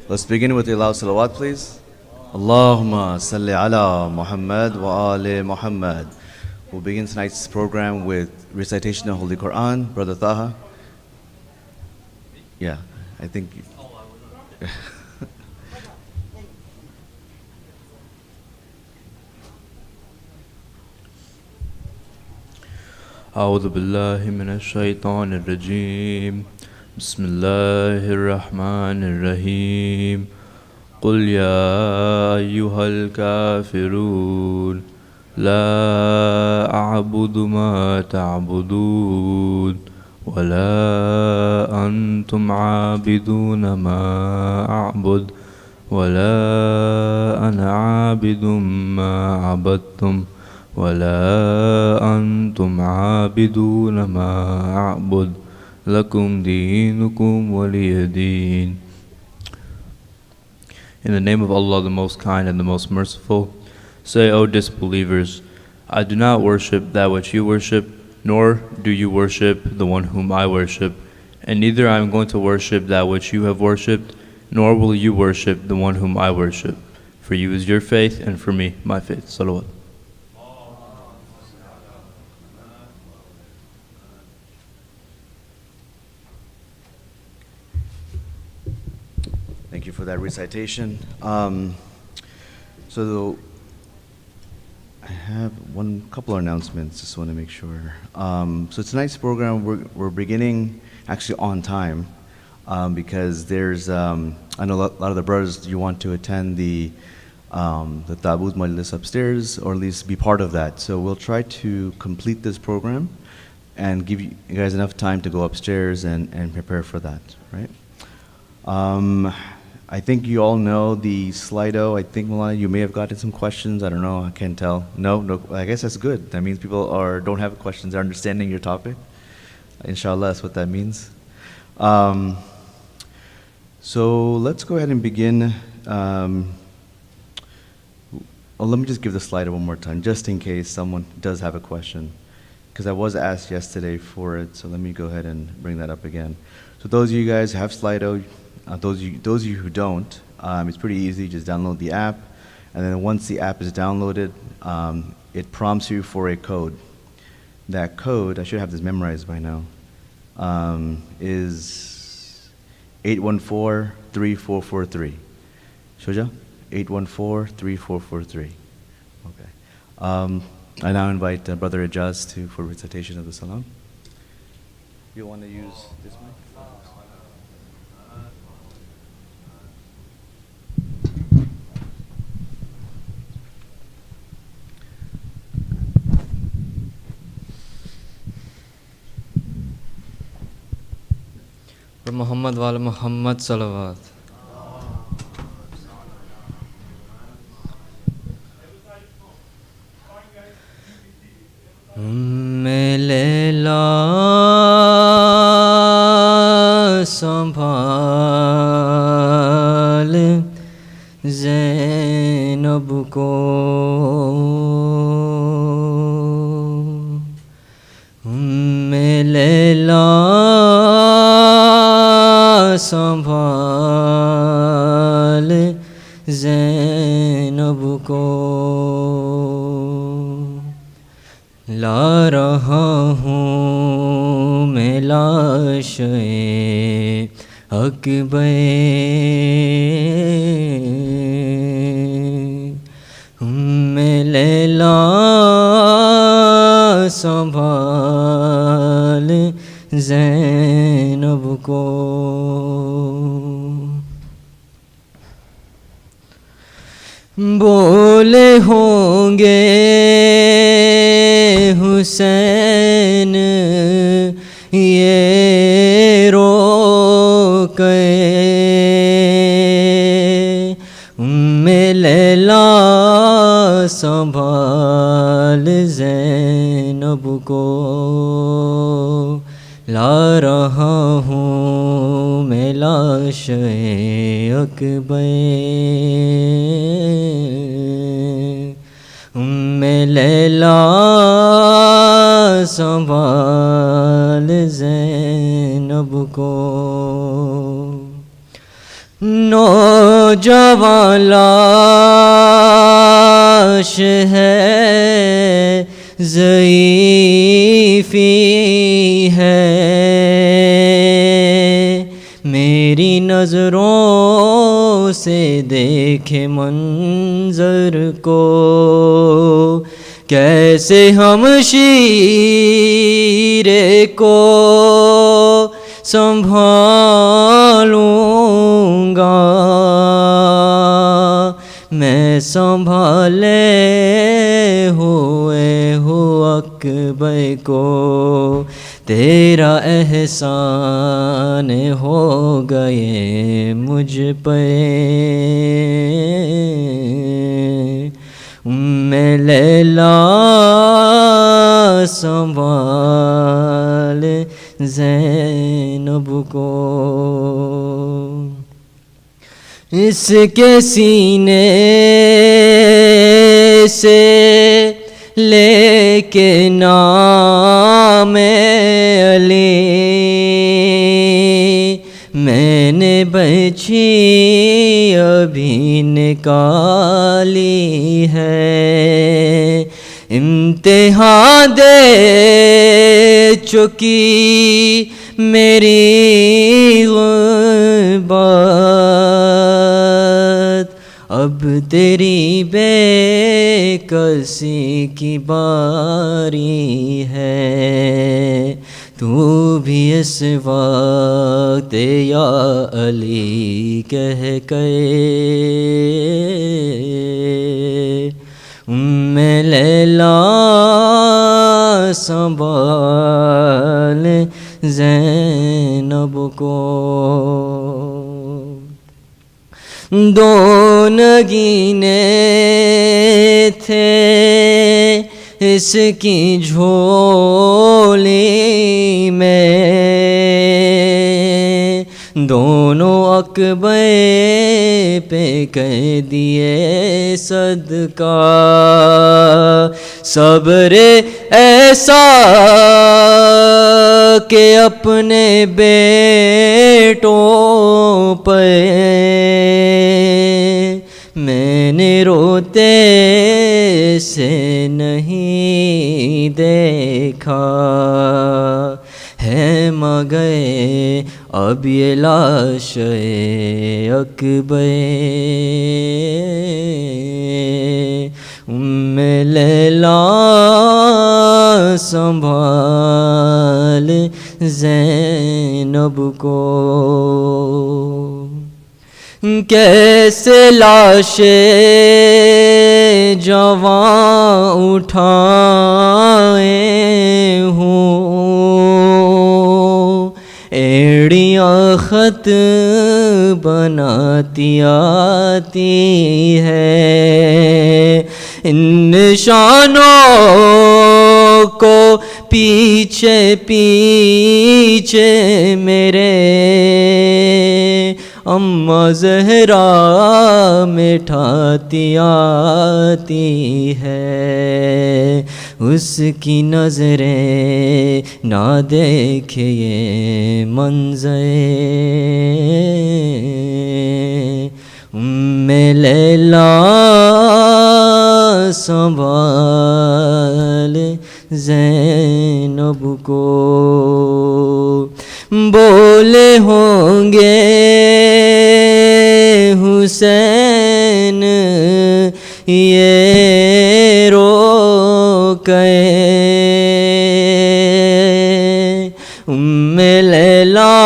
Let's begin with the loud salawat, please. Allahumma salli ala Muhammad wa ali Muhammad. We'll begin tonight's program with recitation of Holy Quran. Brother Taha. Yeah, I think. أعوذ بالله من الشيطان الرجيم بسم الله الرحمن الرحيم قل يا أيها الكافرون لا أعبد ما تعبدون ولا أنتم عابدون ما أعبد ولا أنا عابد ما عبدتم ولا أنتم عابدون ما أعبد لكم دينكم ولي دين. In the name of Allah, the Most Kind and the Most Merciful, say, O disbelievers, I do not worship that which you worship, nor do you worship the one whom I worship, and neither I am going to worship that which you have worshipped, nor will you worship the one whom I worship. For you is your faith, and for me, my faith. Salawat. Thank you for that recitation. So I have couple of announcements. Just want to make sure. So tonight's program we're beginning actually on time because there's I know a lot of the brothers you want to attend the Tabut Majlis upstairs or at least be part of that. So we'll try to complete this program and give you guys enough time to go upstairs and prepare for that, right? I think you all know the Slido. I think, Maulana, you may have gotten some questions. I don't know. I can't tell. No. I guess that's good. That means people don't have questions. They're understanding your topic. Inshallah, that's what that means. So let's go ahead and begin. Let me just give the Slido one more time, just in case someone does have a question, because I was asked yesterday for it. So let me go ahead and bring that up again. So those of you guys who have Slido, those of you who don't, it's pretty easy. Just download the app, and then once the app is downloaded, it prompts you for a code. That code, I should have this memorized by now, is 814-3443. Shoja? 814-3443. Okay. I now invite Brother Ijaz for recitation of the Salam. You want to use this mic? Muhammad wal Muhammad salawat. Lela sambhal Zainab ko Lela संभाल ज़ैनब को ला रहा हूँ मैं लाश-ए अकबर मैं लैला संभाल ज़ैनब को बोले होंगे हुसैन ये रो के मैं लैला संभाल ज़ैनब को ला रहा हूँ मैं लाश-ए अकबर मैं लैला संभाल ज़ैनब को نوجوان لاش ہے ضعیفی ہے، میری نظروں سے دیکھے منظر کو، کیسے ہم شیرے کو سنبھالوں گا، میں سنبھالے ہوئے ہو اکبر کو، تیرا احسان ہو گئے مجھ پہ، لیلا سنبھال زینب کو، اس کے سینے سے لے کے نام علی میں نے بچھی ابھی نکالی ہے، امتحان دے چکی میری غربت، اب تیری بے کسی کی باری ہے، تو بھی اس وقت یا علی کہہ کے لیلا سنبھال زینب کو، دو نگینے تھے اس کی جھولی میں، دونوں عقبے پہ کہہ دیے صدقہ، صبر ایسا کہ اپنے بیٹوں پہ میں نے روتے سے نہیں دیکھا، ہے مگئے اب یہ لاش اکبر، لیلا سنبھال زینب کو، کیسے لاش جواں اٹھائے ہوں، ایڑیاں خط بناتی آتی ہے، ان نشانوں کو پیچھے پیچھے میرے اماں زہرا مٹھاتی آتی ہے، اس کی نظریں نہ دیکھے یہ منظر، لیلا سنبھال زینب کو، بولے ہوں گے حسین یہ رو کے، لیلا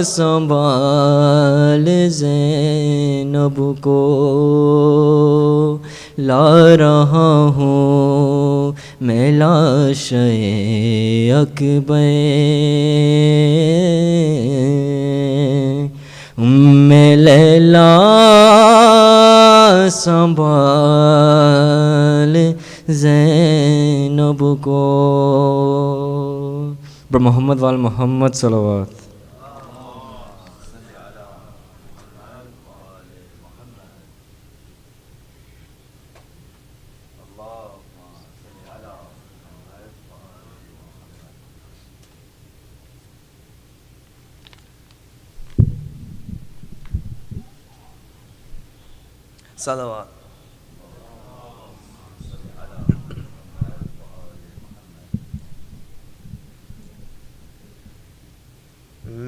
سنبھال زینب کو، لا رہا ہوں میں لاش اکبر، لیلا سنبھال زینب کو، بر محمد وال محمد صلوات۔ صلوات.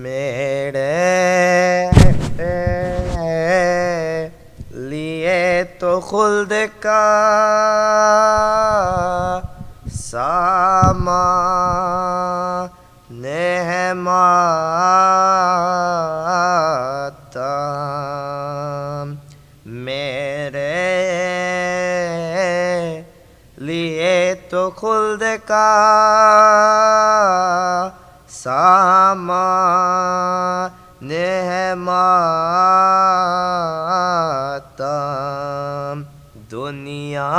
میرے لیے تو خلد کا سامان ہے ماتم، میرے لیے تو خلد کا سامان ہے ماتم، دنیا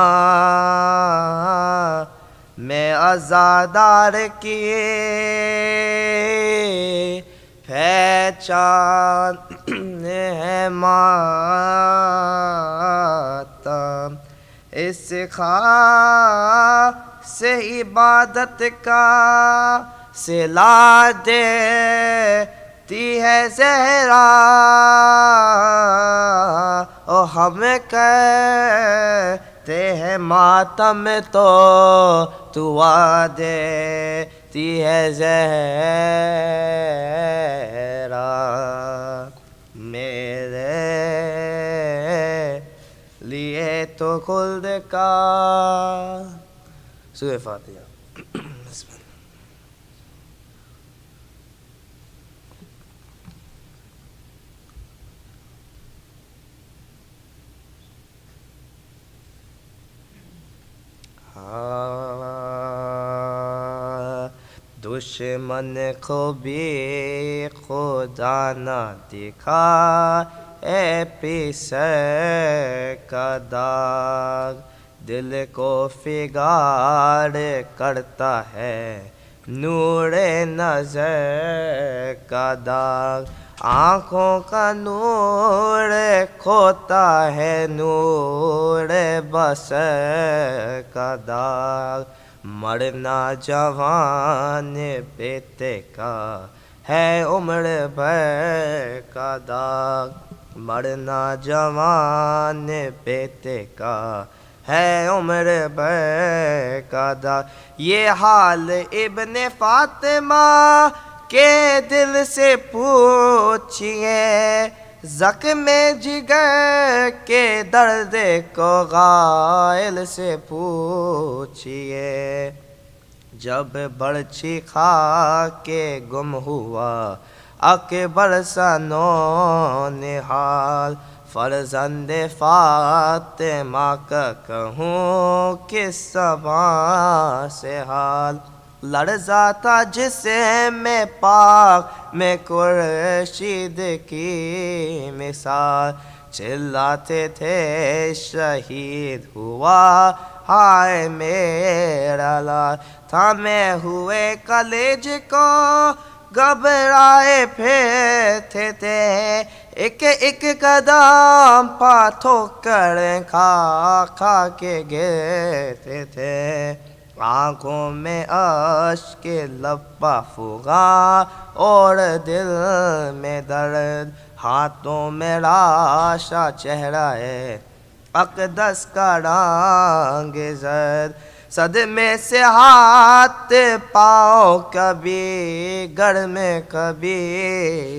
میں عزادار کی پہچان ہے ماتم، اس خاص عبادت کا صلا دیتی ہے زہرا، اور ہم کہتے ہیں ماتم تو دعا دیتی ہے زہرا، میرے لیے تو خلد کا. سورہ فاتحہ. دشمن کو بھی خدا نہ دکھا اے پیسے کا داغ، دل کو فگار کرتا ہے نور نظر کا داغ، آنکھوں کا نور کھوتا ہے نور بصر کا داغ، مرنا جوان بیٹے کا ہے عمر بھر کا داغ، مرنا جوان بیٹے کا ہے عمر بھر کا داغ، یہ حال ابن فاطمہ کے دل سے پوچھئے، زخم جگر کے درد کو غائل سے پوچھئے، جب برچھی کھا کے گم ہوا اکبر سا نونہال، فرزند فاطمہ کا کہوں کس زبان سے حال، لرزا تھا جسم پاک میں خورشید کی مثال، چلاتے تھے شہید ہوا ہائے میرا لال، تھامے ہوئے کلیج کو گھبرائے پھرتے تھے، ایک ایک قدم پا ٹھوکر کھا کھا کے گرتے تھے، آنکھوں میں اشک لبا فغاں اور دل میں درد، ہاتھوں میں لاشا چہرہ ہے اقدس کا رنگ زرد، صدمے سے ہاتھ پاؤں کبھی گرم کبھی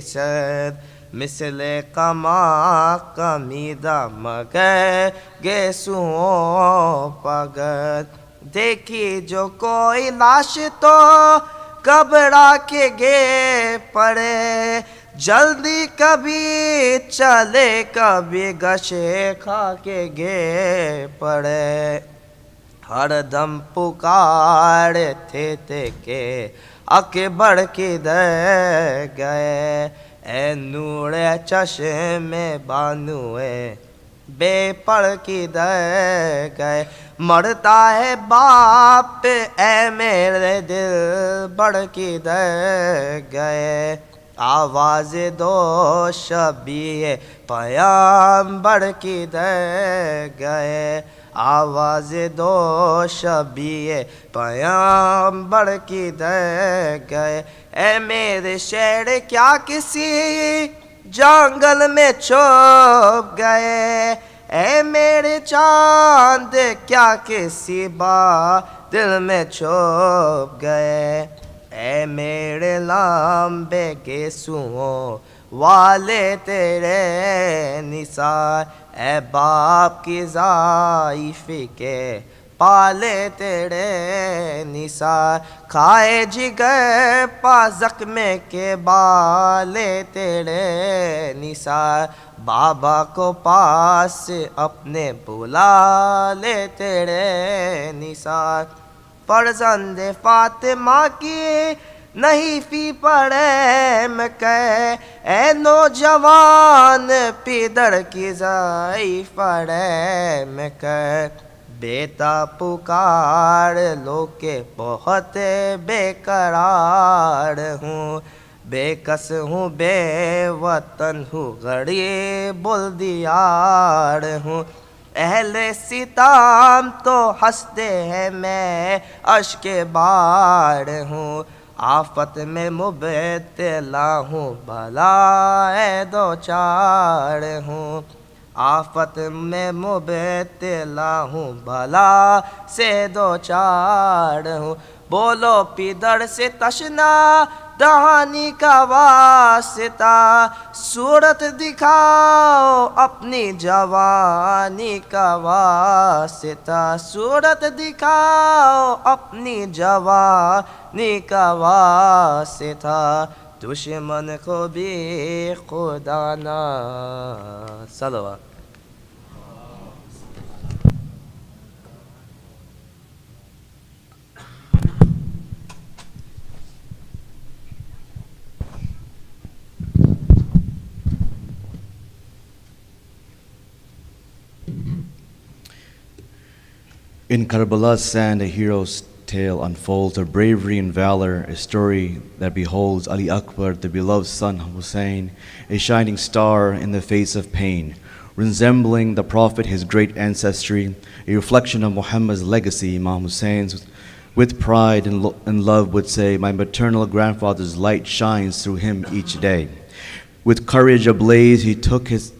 سرد، مثل کما کمیدہ مگر گیسوؤں پگر، دیکھی جو کوئی لاش تو گھبرا کے گر پڑے، جلدی کبھی چلے کبھی گشے کھا کے گر پڑے، ہر دم پکارتے تھے کہ اکبر کدھر گئے، اے نور چشم بانوئے بے پر کدھر گئے، مرتا ہے باپ اے میرے دل بڑھ کدھر گئے، آواز دو شبیہ پیامبر کدھر گئے، آواز دو شبیہ پیامبر کدھر گئے، اے میرے شہر کیا کسی جنگل میں چھپ گئے، ए मेरे चांद क्या किसी बादल में छुप गए, ए मेरे लंबे गेसुओं वाले तेरे निसार, ए बाप की ज़ाइफ़ी के पाले तेरे निसार, खाए जिगर पा ज़ख्मे के बाले तेरे निसार, बाबा को पास अपने बुला ले तेरे निसार, फर्जंद फातिमा की नहीं फी पड़े मैं कह, ए नौजवान पिदर की जाई पड़े मैं कह, बेटा पुकार लो के बहुत बेकरार हूँ, बेकस हूँ बेवतन हूँ गरीब बुल्दियार हूँ, अहले सिताम तो हंसते हैं मैं अश्के बार हूँ, आफत में मुबतला हूँ भला दो चार हूँ, आफत में मुबतला हूँ भला से दो चार हूँ, बोलो पिदर से तशना दहानी का वास्ता, सूरत दिखाओ अपनी जवानी का वास्ता, सूरत दिखाओ अपनी जवानी का वास्ता, दुश्मन को भी खुदा ना सलवा। In Karbala's sand, a hero's tale unfolds of bravery and valor, a story that beholds Ali Akbar, the beloved son of Hussein, a shining star in the face of pain, resembling the Prophet, his great ancestry, a reflection of Muhammad's legacy. Imam Hussein's with pride and love would say, my maternal grandfather's light shines through him each day. With courage ablaze, he took his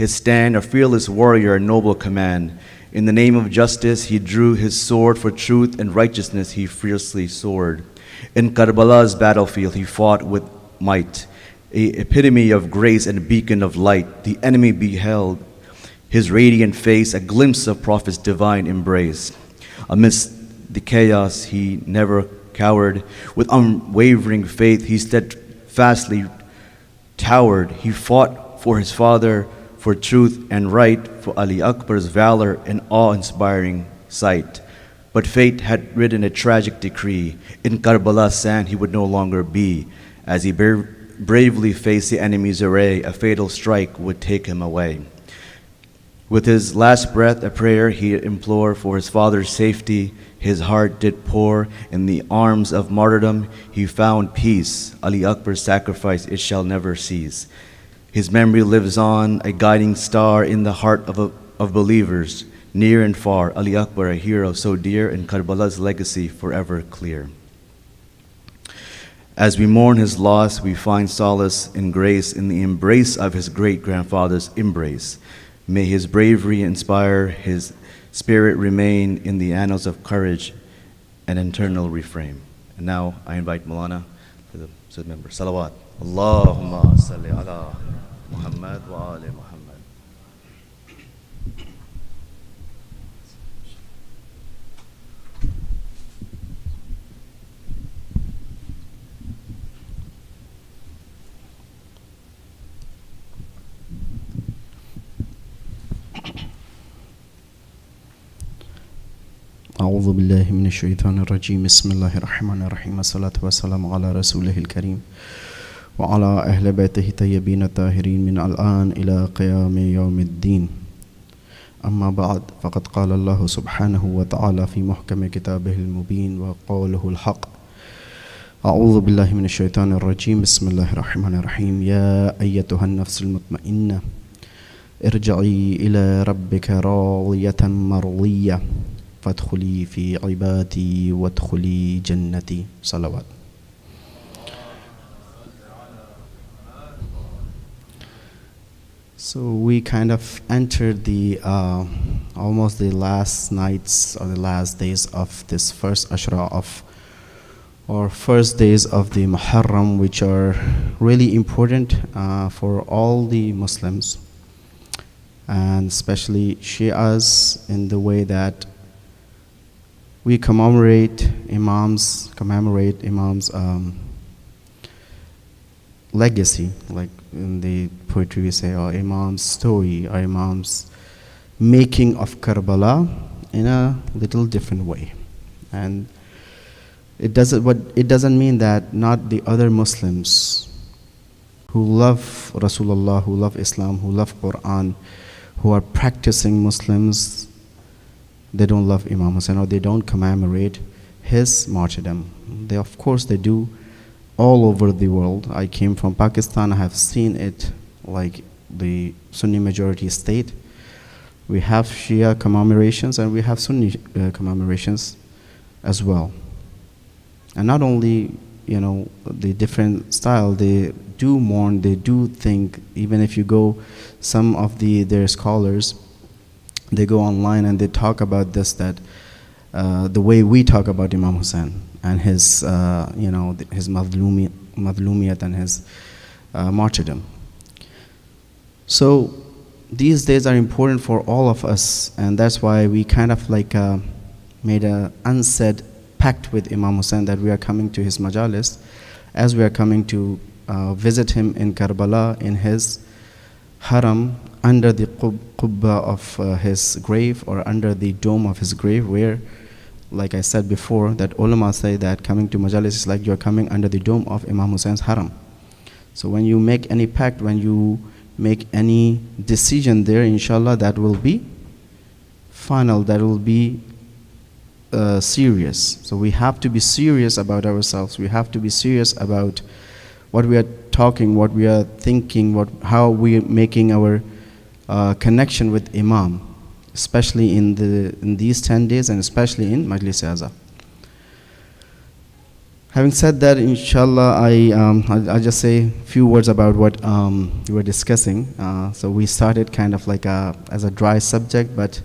stand, a fearless warrior, a noble command. In the name of justice, he drew his sword. For truth and righteousness, he fiercely soared. In Karbala's battlefield, he fought with might, a epitome of grace and beacon of light. The enemy beheld his radiant face, a glimpse of Prophet's divine embrace. Amidst the chaos, he never cowered. With unwavering faith, he steadfastly towered. He fought for his father, for truth and right, for Ali Akbar's valor and awe-inspiring sight. But fate had written a tragic decree. In Karbala's sand he would no longer be. As he bravely faced the enemy's array, a fatal strike would take him away. With his last breath, a prayer he implored for his father's safety. His heart did pour. In the arms of martyrdom he found peace. Ali Akbar's sacrifice, it shall never cease. His memory lives on, a guiding star in the heart of believers, near and far. Ali Akbar, a hero so dear, and Karbala's legacy forever clear. As we mourn his loss, we find solace and grace in the embrace of his great-grandfather's embrace. May his bravery inspire, his spirit remain in the annals of courage and eternal refrain. And now I invite Maulana for the Sud member. Salawat. Allahumma salli ala Muhammad wa ali Muhammad. أعوذ بالله من الشيطان الرجيم بسم الله الرحمن الرحيم الصلاة والسلام على رسوله الكريم وعلى أهل بيته الطيبين الطاهرين من الآن إلى قيام يوم الدين. أما بعد، فقد قال الله سبحانه وتعالى في محكم كتابه المبين وقوله الحق: أعوذ بالله من الشيطان الرجيم بسم الله الرحمن الرحيم. يا أيتها النفس المطمئنة ارجعي إلى ربك راضية مرضية فادخلي في عبادي وادخلي جنتي. صلوات. So we kind of entered the almost the last nights or the last days of this first Ashra of, or first days of the Muharram, which are really important for all the Muslims, and especially Shias, in the way that we commemorate Imams' legacy, like in the poetry we say, or Imam's story, or Imam's making of Karbala in a little different way. And it doesn't mean that not the other Muslims who love Rasulullah, who love Islam, who love Quran, who are practicing Muslims, they don't love Imam Hussein, or they don't commemorate his martyrdom. They, of course, they do all over the world. I came from Pakistan. I have seen it, like the Sunni majority state. We have Shia commemorations and we have Sunni commemorations as well. And not only, you know, the different style, they do mourn, they do think. Even if you go, some of their scholars, they go online and they talk about this, that the way we talk about Imam Hussein and his, you know, his madlumiyat and his martyrdom. So these days are important for all of us, and that's why we kind of like made an unsaid pact with Imam Hussein that we are coming to his majalis, as we are coming to visit him in Karbala, in his haram, under the qubba of his grave, or under the dome of his grave, where, like I said before, that ulama say that coming to majalis is like you're coming under the dome of Imam Hussein's haram. So when you make any pact, when you make any decision there, inshallah, that will be final, that will be serious. So we have to be serious about ourselves. We have to be serious about what we are talking, what we are thinking, how we are making our connection with Imam, especially in these 10 days, and especially in Majlis Aza. Having said that, inshallah, I'll just say a few words about what we were discussing. So we started kind of like as a dry subject, but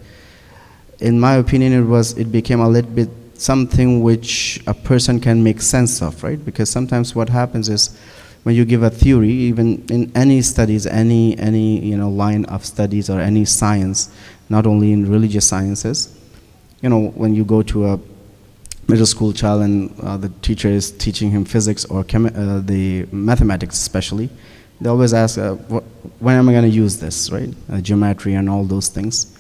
in my opinion, it became a little bit something which a person can make sense of, right? Because sometimes what happens is, when you give a theory, even in any studies, any you know, line of studies or any science, not only in religious sciences, you know, when you go to a middle school child and the teacher is teaching him physics or the mathematics especially, they always ask, when am I going to use this, right? Geometry and all those things.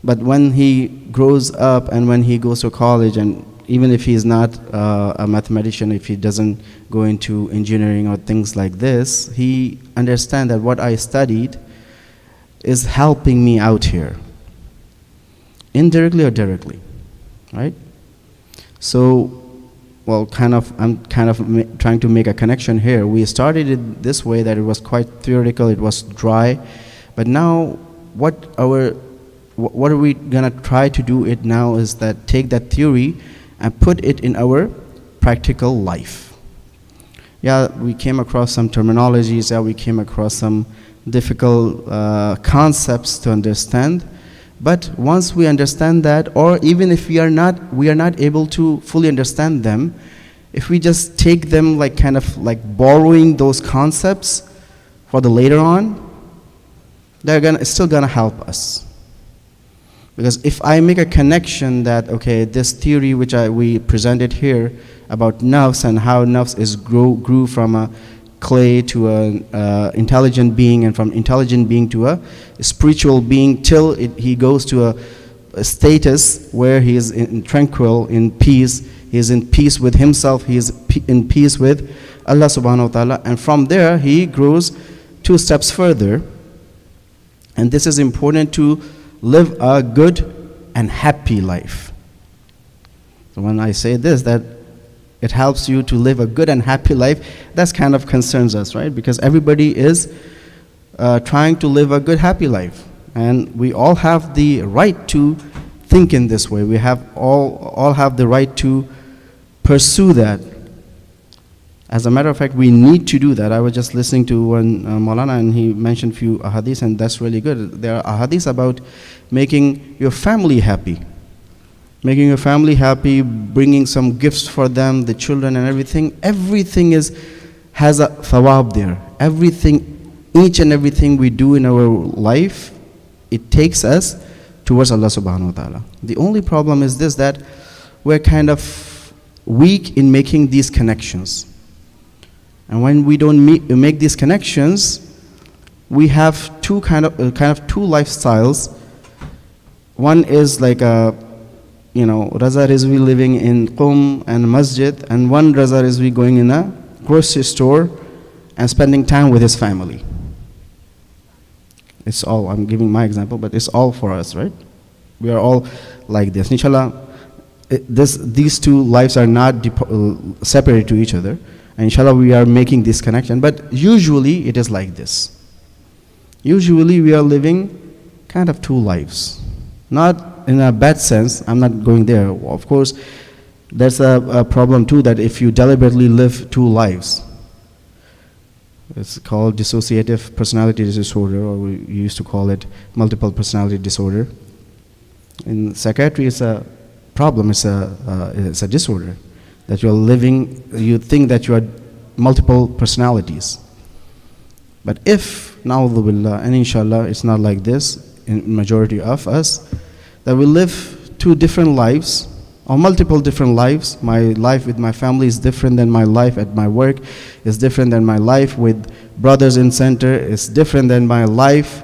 But when he grows up and when he goes to college, and even if he's not a mathematician, if he doesn't go into engineering or things like this, he understands that what I studied is helping me out here, indirectly or directly, right? So, well, I'm kind of trying to make a connection here. We started it this way, that it was quite theoretical, it was dry, but now what are we gonna try to do it now is that take that theory and put it in our practical life. Yeah, we came across some terminologies, yeah, we came across some difficult concepts to understand, but once we understand that, or even if we are not able to fully understand them, if we just take them like kind of like borrowing those concepts for the later on, it's still gonna help us. Because if I make a connection that, okay, this theory which we presented here about nafs and how nafs grew from a clay to an intelligent being, and from intelligent being to a spiritual being, till he goes to a status where he is tranquil, in peace, he is in peace with himself, he is in peace with Allah subhanahu wa ta'ala, and from there he grows 2 steps further. And this is important to live a good and happy life. So when I say this, that it helps you to live a good and happy life, that kind of concerns us, right? Because everybody is trying to live a good, happy life. And we all have the right to think in this way. We have all have the right to pursue that. As a matter of fact, we need to do that. I was just listening to one Maulana, and he mentioned few ahadith, and that's really good. There are ahadith about making your family happy. Making your family happy, bringing some gifts for them, the children and everything. Everything has a thawab there. Everything, each and everything we do in our life, it takes us towards Allah subhanahu wa ta'ala. The only problem is this, that we're kind of weak in making these connections. And when we don't make these connections, we have two kind of two lifestyles. One is like a, Raza Rizvi living in Qum and Masjid, and one Raza Rizvi going in a grocery store and spending time with his family. It's all, I'm giving my example, but it's all for us, right? We are all like this. Inshallah, these two lives are not separated to each other. And inshallah, we are making this connection. But usually, it is like this. Usually, we are living kind of two lives. Not in a bad sense, I'm not going there. Of course, there's a problem too, that if you deliberately live two lives, it's called dissociative personality disorder, or we used to call it multiple personality disorder. In psychiatry, it's a problem, it's a disorder, that you're living, you think that you are multiple personalities. But if, na'udhu billah, and inshallah, it's not like this in majority of us, that we live two different lives, or multiple different lives. My life with my family is different than my life at my work, is different than my life with brothers in center, is different than my life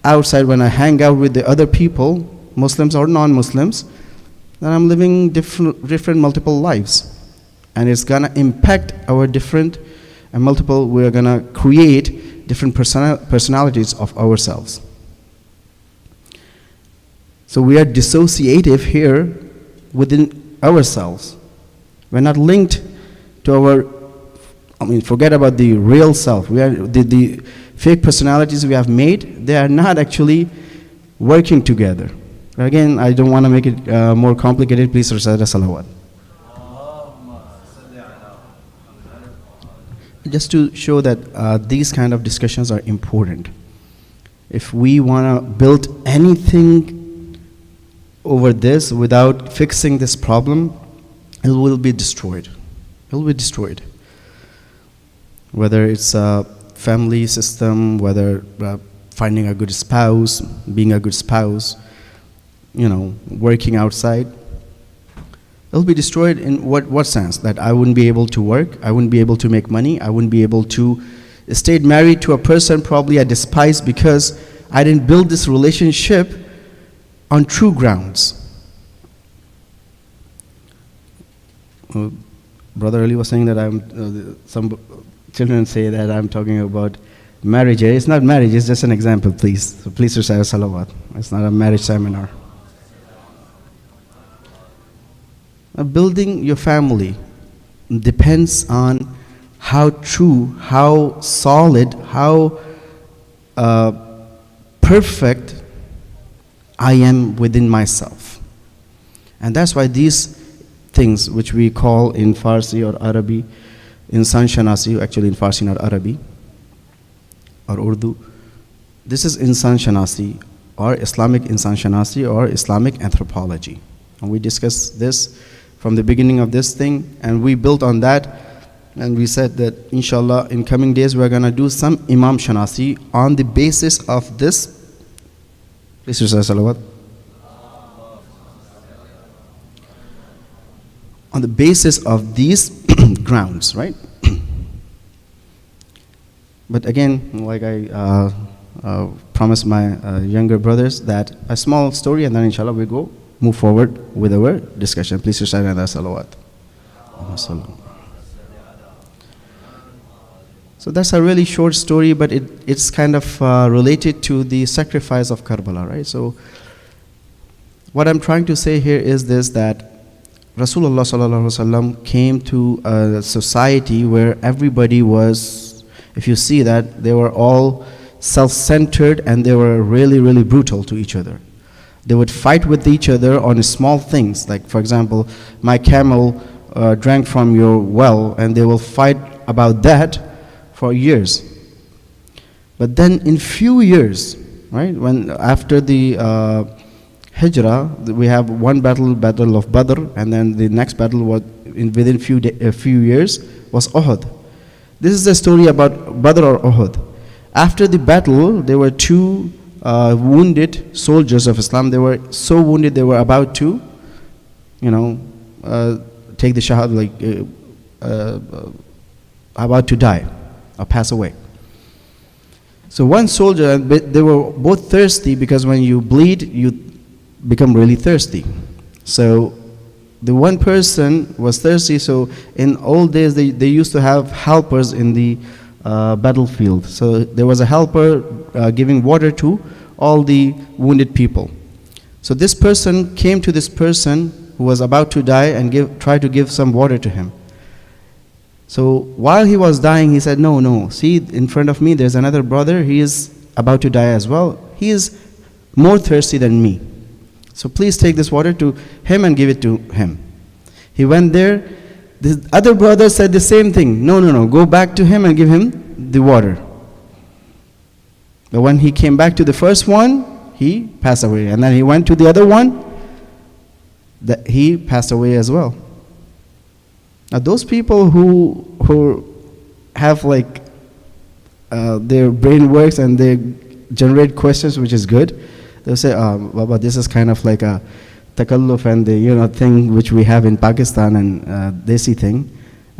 outside when I hang out with the other people, Muslims or non-Muslims. Then I'm living different multiple lives. And it's gonna impact our different and multiple, we're gonna create different personalities of ourselves. So we are dissociative here within ourselves. We're not linked to forget about the real self. We are the fake personalities we have made, they are not actually working together. Again, I don't want to make it more complicated. Please recite a salawat. Just to show that these kind of discussions are important. If we want to build anything over this without fixing this problem, it will be destroyed. It will be destroyed. Whether it's a family system, whether finding a good spouse, being a good spouse, working outside, it'll be destroyed in what sense? That I wouldn't be able to work, I wouldn't be able to make money, I wouldn't be able to stay married to a person probably I despise because I didn't build this relationship on true grounds. Brother Ali was saying that some children say that I'm talking about marriage. It's not marriage, it's just an example, please. So please recite a salawat. It's not a marriage seminar. Building your family depends on how true, how solid, how perfect I am within myself. And that's why these things, which we call in Farsi or Arabi, insan shanasi, actually in Farsi not Arabi or Urdu, this is insan shanasi or Islamic insan shanasi or Islamic anthropology. And we discussed this from the beginning of this thing, and we built on that, and we said that inshallah in coming days we're going to do some Imam Shanasi on the basis of this. Please recite salawat. On the basis of these grounds, right? But again, like I promised my younger brothers, that a small story, and then inshallah we go move forward with our discussion. Please recite another salawat. So that's a really short story, but it's kind of related to the sacrifice of Karbala, right? So what I'm trying to say here is this, that Rasulullah sallallahu alaihi wasallam came to a society where everybody was, if you see that, they were all self-centered and they were really, really brutal to each other. They would fight with each other on small things, like for example, my camel drank from your well, and they will fight about that for years. But then in few years, right, when after the Hijrah, we have one battle of Badr, and then the next battle was within a few years was Uhud. This is the story about Badr or Uhud. After the battle, there were two wounded soldiers of Islam. They were so wounded they were about to, take the shahad, about to die or pass away. So one soldier, they were both thirsty, because when you bleed, you become really thirsty. So the one person was thirsty, so in old days they used to have helpers in the battlefield. So there was a helper giving water to all the wounded people. So this person came to this person who was about to die and tried to give some water to him. So while he was dying, he said, no, see, in front of me there's another brother, he is about to die as well. He is more thirsty than me. So please take this water to him and give it to him. He went there. The other brother said the same thing. No, go back to him and give him the water. But when he came back to the first one, he passed away. And then he went to the other one, he passed away as well. Now those people who have their brain works and they generate questions, which is good, they'll say, Baba, this is kind of like a takalluf and the thing which we have in Pakistan and desi thing,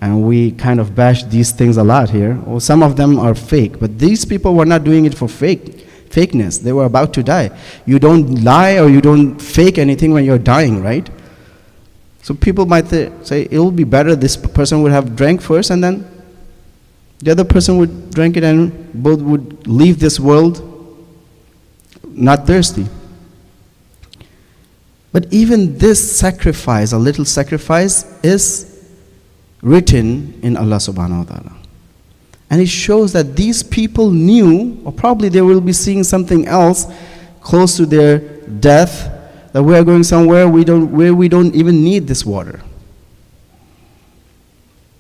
and we kind of bash these things a lot here. Well, some of them are fake, but these people were not doing it for fakeness. They were about to die. You don't lie or you don't fake anything when you're dying, right? So people might say it will be better this person would have drank first and then the other person would drink it, and both would leave this world not thirsty. But even this sacrifice, a little sacrifice, is written in Allah subhanahu wa ta'ala. And it shows that these people knew, or probably they will be seeing something else close to their death, that we are going somewhere where we don't even need this water.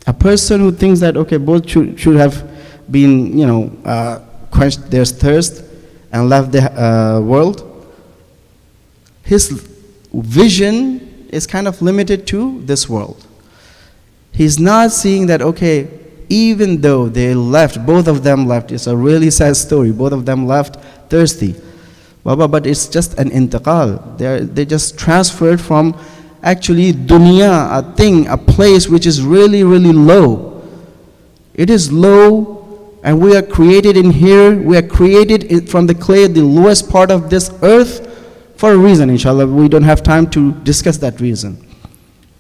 A person who thinks that, okay, both should have been, quenched their thirst and left the world, his vision is kind of limited to this world. He's not seeing that, okay, even though they left, both of them left, it's a really sad story, both of them left thirsty. But it's just an intiqal. They just transferred from actually dunya, a thing, a place which is really, really low. It is low, and we are created in here, we are created from the clay, the lowest part of this earth, for a reason, inshallah. We don't have time to discuss that reason.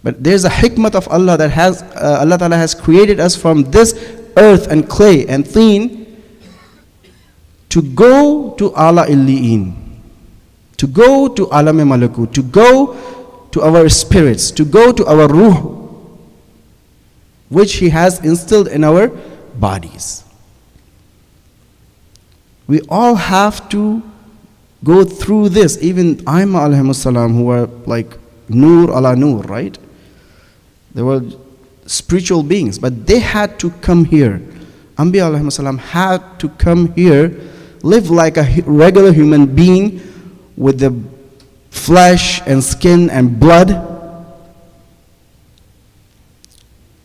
But there's a hikmat of Allah that Allah Ta'ala has created us from this earth and clay and thin to go to Ala Illi'in, to go to Alam Malakut, to go to our spirits, to go to our ruh, which He has instilled in our bodies. We all have to go through this. Even Aima alayhimus salam, who were like Nur ala Nur, right? They were spiritual beings, but they had to come here. Anbiya alayhimus salam had to come here, live like a regular human being with the flesh and skin and blood,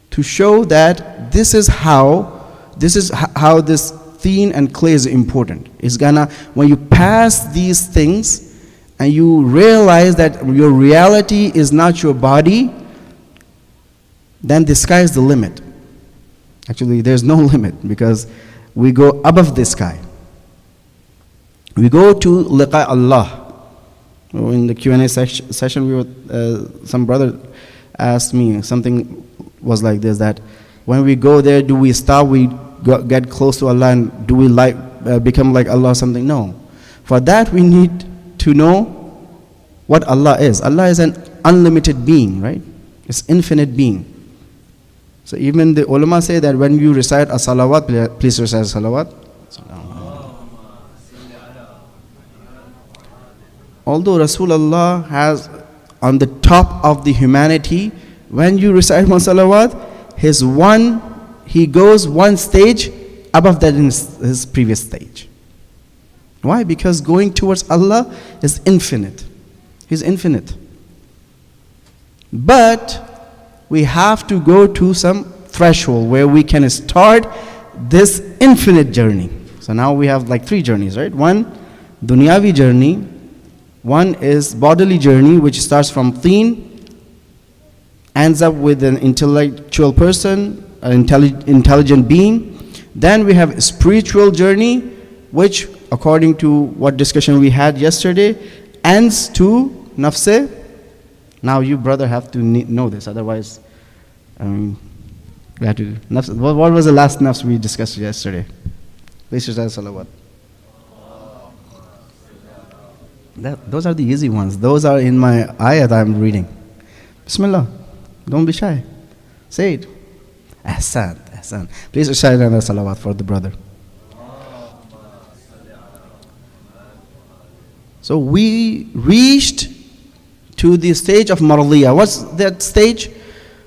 to show that this is how this thin and clay is important. It's gonna, when you pass these things and you realize that your reality is not your body, then the sky is the limit. Actually, there's no limit, because we go above the sky. We go to liqa Allah. In the Q&A session, some brother asked me, something was like this, that when we go there, do we stop, we get close to Allah, and do we become like Allah or something? No. For that, we need to know what Allah is. Allah is an unlimited being, right? It's infinite being. So even the ulama say that when you recite a salawat, please recite a salawat. Although Rasulullah has on the top of the humanity, when you recite one salawat, he goes one stage above that in his previous stage. Why? Because going towards Allah is infinite. He's infinite. But we have to go to some threshold where we can start this infinite journey. So now we have like 3 journeys, right? One, dunyavi journey. One is bodily journey, which starts from teen, ends up with an intellectual person, an intelligent being. Then we have a spiritual journey, which, according to what discussion we had yesterday, ends to nafse. Now you, brother, have to know this, otherwise we have to. Nafs, what was the last nafs we discussed yesterday? Please recite salawat. Those are the easy ones. Those are in my ayat I'm reading. Bismillah. Don't be shy. Say it. Ahsan, ahsan. Please recite another salawat for the brother. So we reached to the stage of marliya. What's that stage?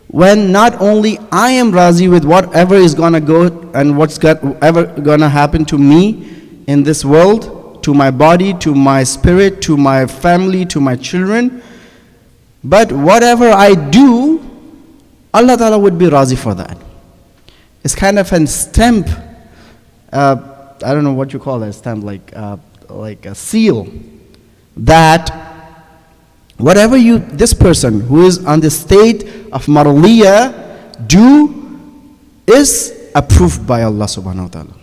When not only I am razi with whatever is gonna go and what's ever gonna happen to me in this world, to my body, to my spirit, to my family, to my children, but whatever I do, Allah Ta'ala would be razi for that. It's kind of a stamp, I don't know what you call that stamp, like a seal, that whatever this person who is on the state of marliya do is approved by Allah subhanahu wa ta'ala.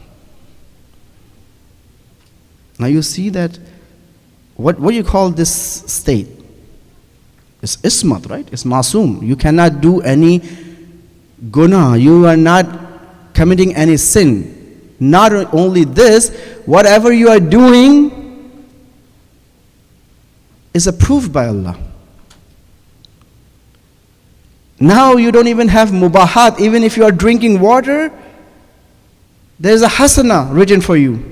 Now you see that what you call this state is ismat, right? It's masoom. You cannot do any guna. You are not committing any sin. Not only this, whatever you are doing is approved by Allah. Now you don't even have mubahat. Even if you are drinking water, there is a hasana written for you.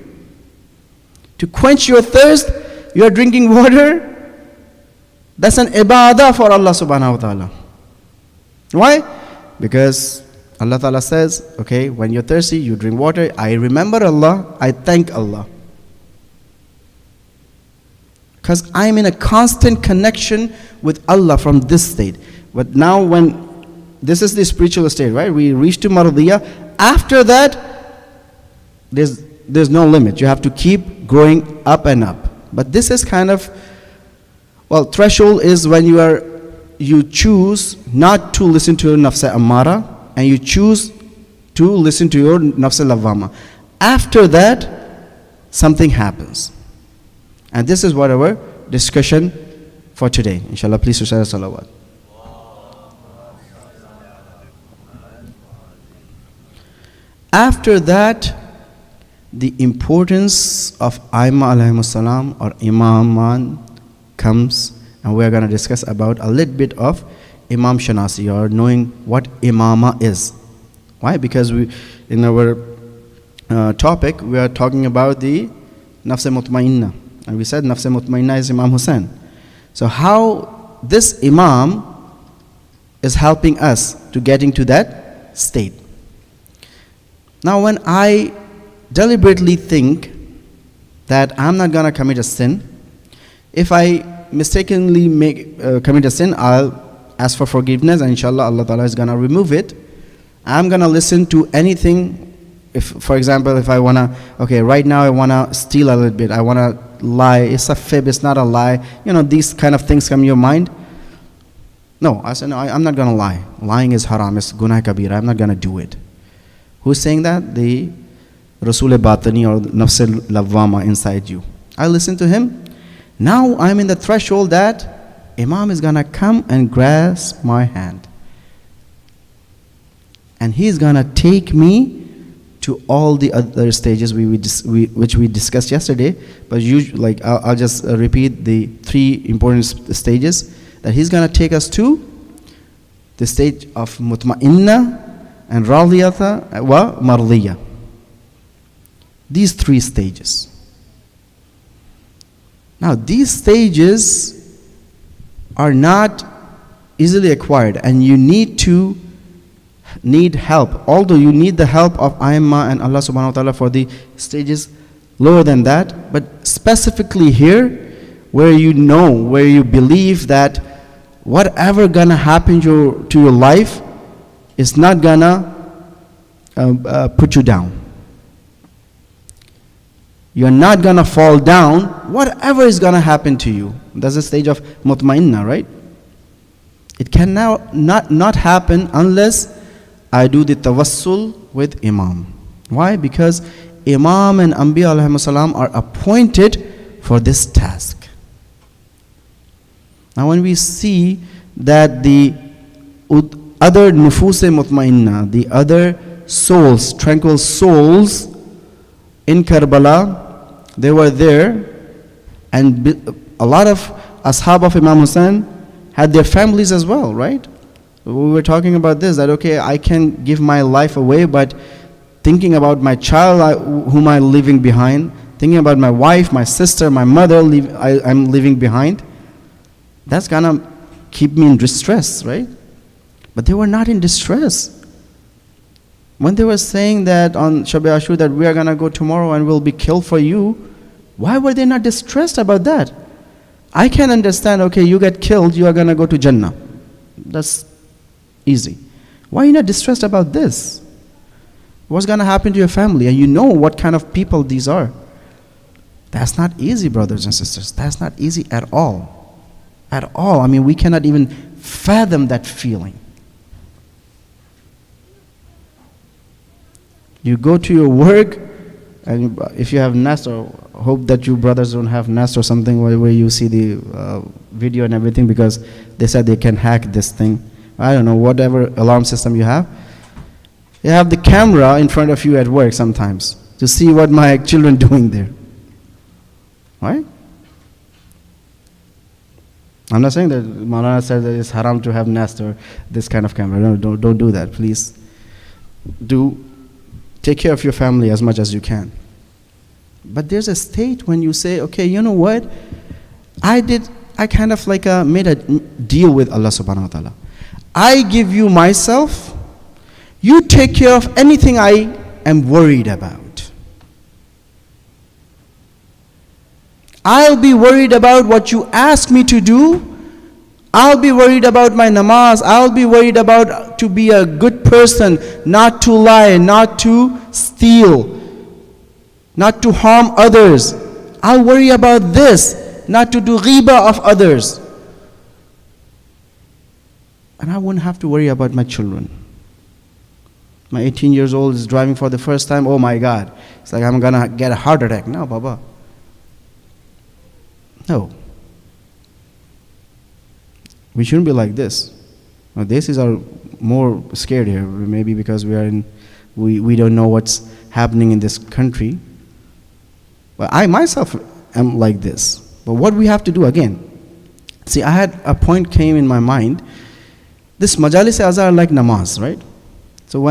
To quench your thirst, you are drinking water. That's an ibadah for Allah subhanahu wa ta'ala. Why? Because Allah ta'ala says, okay, when you're thirsty, you drink water. I remember Allah, I thank Allah. Because I'm in a constant connection with Allah from this state. But now when, this is the spiritual state, right? We reach to mardiya. After that, there's no limit. You have to keep growing up and up. But this is kind of, well, threshold is when you choose not to listen to your nafsa ammara and you choose to listen to your nafsa lawwama. After that, something happens. And this is what our discussion for today. Inshallah, please recite salawat. After that, the importance of Aimma alayhimus salam or Imaman comes, and we're going to discuss about a little bit of Imam Shanasi, or knowing what Imama is. Why? Because in our topic, we are talking about the Nafs Mutmainna. And we said Nafs Mutmainna is Imam Hussain. So how this Imam is helping us to get into that state. Now when I deliberately think that I'm not going to commit a sin, if I mistakenly commit a sin, I'll ask for forgiveness and inshallah Allah Ta'ala is going to remove it. I'm going to listen to anything. If, for example, if I want to, okay, right now I want to steal a little bit, I want to lie, it's a fib, it's not a lie, these kind of things come in your mind. No, I said, no, I'm not going to lie. Lying is haram, it's gunah kabira, I'm not going to do it. Who's saying that? The Rasul Batani or Nafs Lawwama inside you. I listen to him. Now I'm in the threshold that Imam is going to come and grasp my hand. And he's going to take me to all the other stages which we discussed yesterday. But I'll just repeat the 3 important stages. That he's going to take us to the stage of Mutma'inna and Radiyata wa Marliya. These 3 stages. Now these stages are not easily acquired, and you need to need help, although you need the help of Aimma and Allah subhanahu wa ta'ala for the stages lower than that, but specifically here, where you know, where you believe that whatever gonna happen to your life is not gonna put you down. You're not gonna fall down, whatever is gonna happen to you. That's the stage of mutmainna, right? It can now not happen unless I do the tawassul with Imam. Why? Because Imam and Anbiya alayhimus salam are appointed for this task. Now when we see that the other nufus-e mutmainna, the other souls, tranquil souls in Karbala, they were there, and a lot of ashab of Imam Hussein had their families as well, right? We were talking about this, that okay, I can give my life away, but thinking about my child whom I'm leaving behind, thinking about my wife, my sister, my mother I'm leaving behind, that's gonna keep me in distress, right? But they were not in distress. When they were saying that on Shab Ashur that we are gonna go tomorrow and we'll be killed for you, why were they not distressed about that? I can understand, okay, you get killed, you are gonna go to Jannah. That's easy. Why are you not distressed about this? What's gonna happen to your family? And you know what kind of people these are. That's not easy, brothers and sisters. That's not easy at all. At all. I mean, we cannot even fathom that feeling. You go to your work, and if you have nest, or hope that you brothers don't have nest or something where you see the video and everything, because they said they can hack this thing. I don't know, whatever alarm system you have. You have the camera in front of you at work sometimes to see what my children doing there. Right? I'm not saying that Maulana said that it's haram to have nest or this kind of camera. No, don't do that, please. Do take care of your family as much as you can. But there's a state when you say, okay, you know what? I kind of like made a deal with Allah subhanahu wa ta'ala. I give you myself, you take care of anything I am worried about. I'll be worried about what you ask me to do. I'll be worried about my namaz. I'll be worried about to be a good person, not to lie, not to steal, not to harm others. I'll worry about this, not to do ghibah of others. And I wouldn't have to worry about my children. My 18 years old is driving for the first time. Oh my God. It's like I'm gonna get a heart attack. No, Baba. No. We shouldn't be like this. Now, this is our more scared here, maybe because we don't know what's happening in this country. But I myself am like this. But what we have to do again, see, I had a point came in my mind. This majalis azhar are like namaz, right? So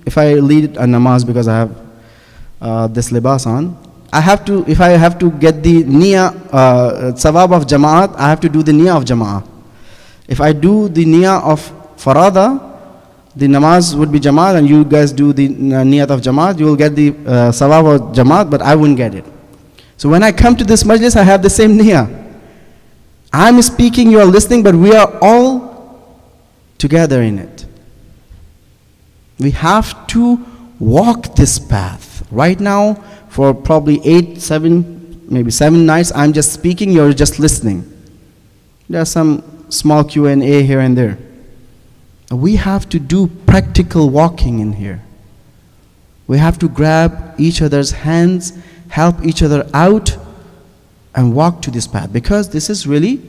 if I lead a namaz because I have this libas on, if I have to get the niyyah, sawab of jama'at, I have to do the niyyah of jama'at. If I do the niyyah of farada, the namaz would be jama'at, and you guys do the niyyat of jama'at, you will get the sawab of jama'at, but I wouldn't get it. So when I come to this majlis, I have the same niyyah. I'm speaking, you are listening, but we are all together in it. We have to walk this path. Right now, for probably 7 nights, I'm just speaking, you're just listening. There's some small Q&A here and there. We have to do practical walking in here. We have to grab each other's hands, help each other out, and walk to this path, because this is really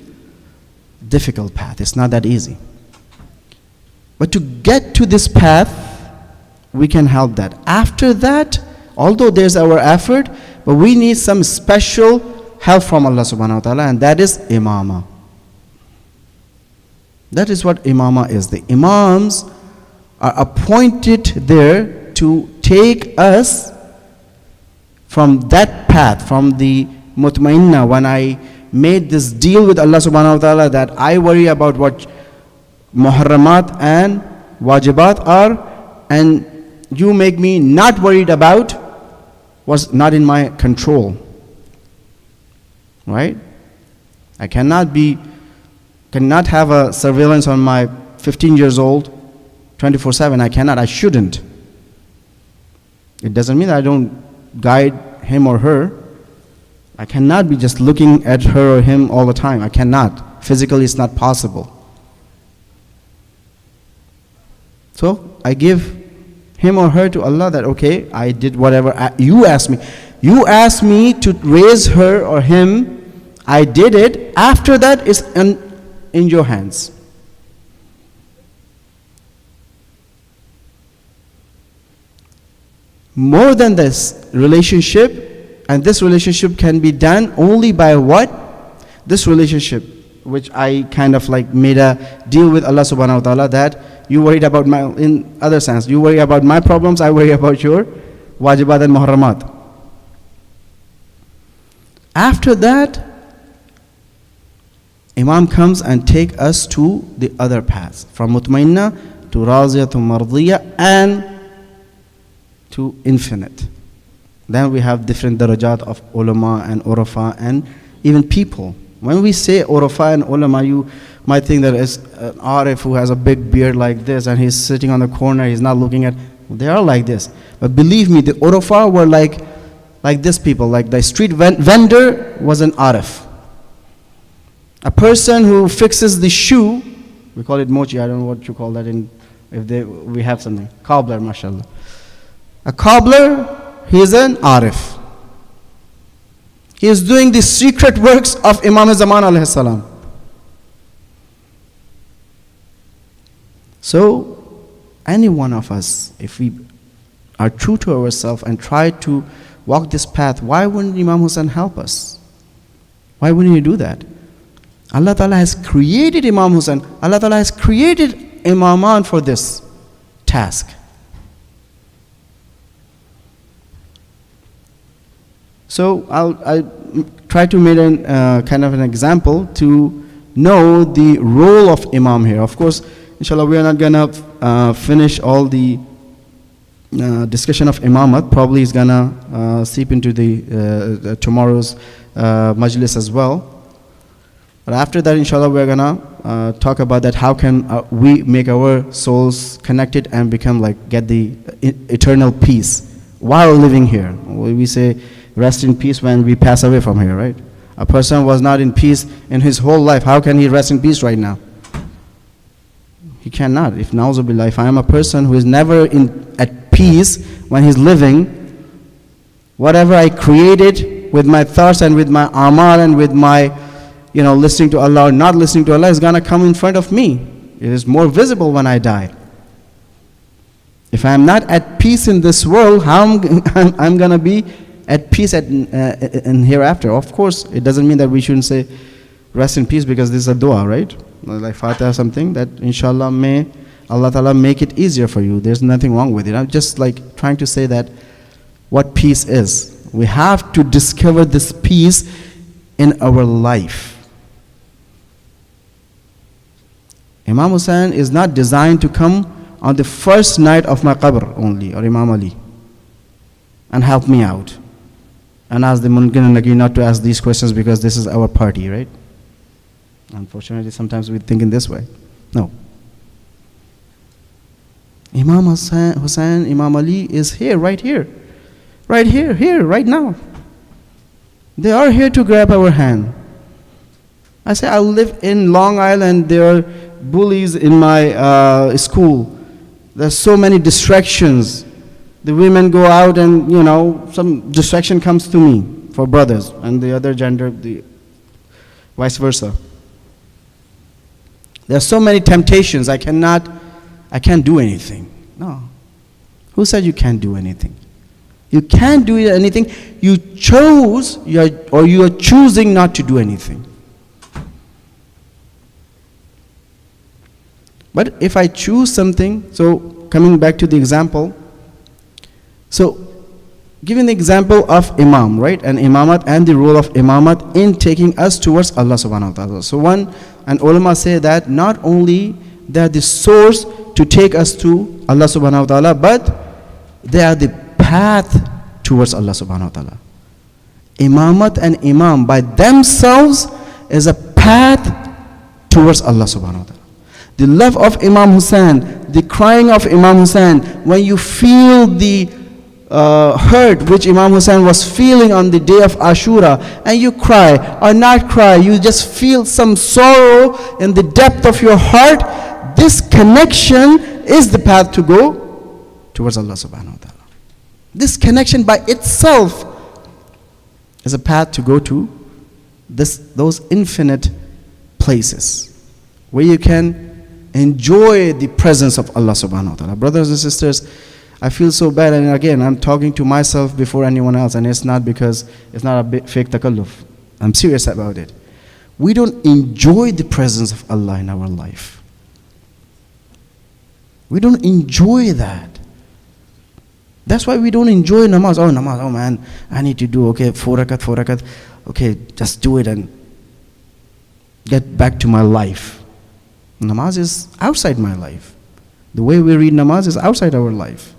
difficult path. It's not that easy. But to get to this path, we can help that. After that, although there's our effort, but we need some special help from Allah subhanahu wa ta'ala, and that is imama. That is what imama is. The imams are appointed there to take us from that path, from the mutmainna. When I made this deal with Allah subhanahu wa ta'ala that I worry about what muharramat and wajibat are, and you make me not worried about what's not in my control. Right? I cannot have a surveillance on my 15 years old 24/7. I cannot, I shouldn't. It doesn't mean I don't guide him or her. I cannot be just looking at her or him all the time. I cannot. Physically, it's not possible. So I give him or her to Allah that, okay, I did whatever you asked me. You asked me to raise her or him. I did it. After that, it's in your hands. More than this relationship, and this relationship can be done only by what? This relationship, which I kind of like made a deal with Allah subhanahu wa ta'ala, that you worried about my, in other sense, you worry about my problems, I worry about your wajibat and muharramat. After that, Imam comes and take us to the other paths, from mutmainna to raziyah to mardiyah and to infinite. Then we have different darajat of ulama and urafa and even people. When we say urafa and ulama, you might think that it's an arif who has a big beard like this and he's sitting on the corner, he's not looking at, they are like this. But believe me, the urafa were like this people, like the street vendor was an arif. A person who fixes the shoe, we call it mochi, I don't know what you call that we have something, cobbler, mashallah. A cobbler, he is an arif. He is doing the secret works of Imam Zaman alayhi salam. So, any one of us, if we are true to ourselves and try to walk this path, why wouldn't Imam Hussain help us? Why wouldn't he do that? Allah Ta'ala has created Imam Hussain. Allah Ta'ala has created Imaman for this task. So I try to make kind of an example to know the role of Imam here. Of course, inshallah, we are not going to finish all the discussion of Imamat. Probably is going to seep into the tomorrow's majlis as well. But after that, inshallah, we are going to talk about that. How can we make our souls connected and become like, get the eternal peace while living here? We say, rest in peace when we pass away from here, right? A person was not in peace in his whole life. How can he rest in peace right now? He cannot. If na'uzubillah, if I am a person who is never at peace when he's living, whatever I created with my thoughts and with my amal and with my, listening to Allah or not listening to Allah is going to come in front of me. It is more visible when I die. If I am not at peace in this world, how I'm going to be at peace in hereafter? Of course, it doesn't mean that we shouldn't say rest in peace because this is a dua, right? Like Fatiha, something that inshallah may Allah Ta'ala make it easier for you. There's nothing wrong with it. I'm just like trying to say that what peace is. We have to discover this peace in our life. Imam Hussain is not designed to come on the first night of my qabr only, or Imam Ali, and help me out. And ask the Munkin and Nagir not to ask these questions because this is our party, right? Unfortunately, sometimes we think in this way. No. Imam Hussain, Imam Ali is here, right here. Right here, right now. They are here to grab our hand. I say, I live in Long Island, there are bullies in my school. There's so many distractions. The women go out and, some distraction comes to me for brothers and the other gender, the vice versa. There are so many temptations. I can't do anything. No. Who said you can't do anything? You can't do anything. You are choosing not to do anything. But if I choose something, so coming back to the example, so giving the example of Imam, right, and Imamat and the role of Imamat in taking us towards Allah subhanahu wa ta'ala. So an ulama say that not only they are the source to take us to Allah subhanahu wa ta'ala, but they are the path towards Allah subhanahu wa ta'ala. Imamat and Imam by themselves is a path towards Allah subhanahu wa ta'ala. The love of Imam Hussein, the crying of Imam Hussein, when you feel the hurt which Imam Hussein was feeling on the day of Ashura, and you cry or not cry, you just feel some sorrow in the depth of your heart, this connection is the path to go towards Allah subhanahu wa ta'ala. This connection by itself is a path to go to those infinite places where you can enjoy the presence of Allah subhanahu wa ta'ala. Brothers and sisters, I feel so bad, and again, I'm talking to myself before anyone else, and it's not because it's not a bit fake takalluf. I'm serious about it. We don't enjoy the presence of Allah in our life. We don't enjoy that. That's why we don't enjoy namaz. Oh, namaz, oh man, I need to do, okay, 4 rakat. Okay, just do it and get back to my life. Namaz is outside my life. The way we read namaz is outside our life.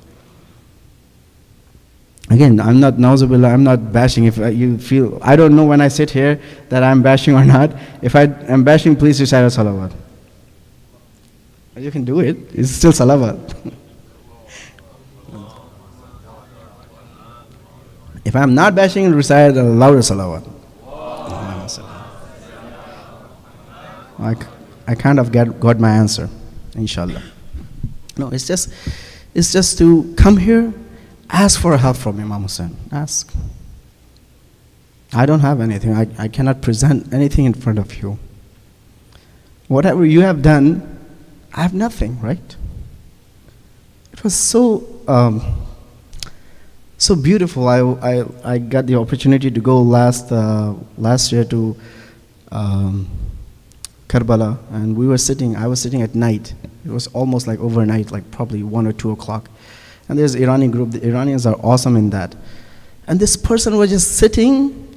Again, I'm not bashing. If you feel, I don't know when I sit here that I'm bashing or not. If I am bashing, please recite a salawat. You can do it. It's still salawat. If I'm not bashing, recite a louder salawat. I kind of got my answer, inshallah. No, it's just to come here, ask for help from Imam Hussein. Ask. I don't have anything. I cannot present anything in front of you. Whatever you have done, I have nothing, right? It was so beautiful. I got the opportunity to go last year to Karbala, and I was sitting at night. It was almost like overnight, like probably 1 or 2 o'clock. And there's an Iranian group. The Iranians are awesome in that. And this person was just sitting,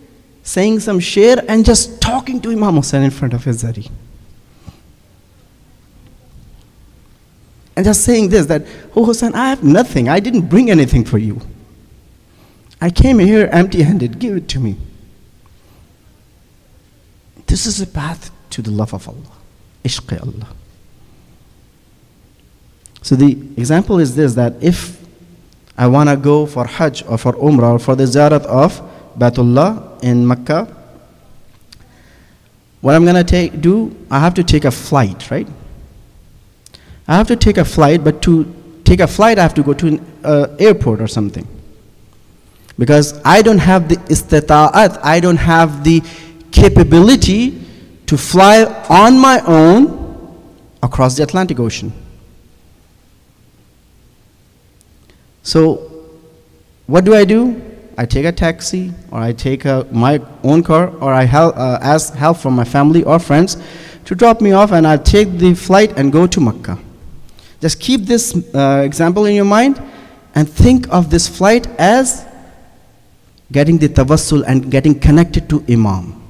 saying some shair, and just talking to Imam Hussein in front of his zari. And just saying this, that, oh Hussein, I have nothing. I didn't bring anything for you. I came here empty-handed. Give it to me. This is a path to the love of Allah. Ishq Allah. So the example is this, that if I want to go for Hajj or for Umrah or for the ziyarat of Baitullah in Mecca, what I'm going to do, I have to take a flight, right? I have to take a flight, but to take a flight, I have to go to an airport or something. Because I don't have the istita'at, I don't have the capability to fly on my own across the Atlantic Ocean. So, what do? I take a taxi, or I take my own car, or I ask help from my family or friends to drop me off, and I take the flight and go to Mecca. Just keep this example in your mind, and think of this flight as getting the tawassul and getting connected to Imam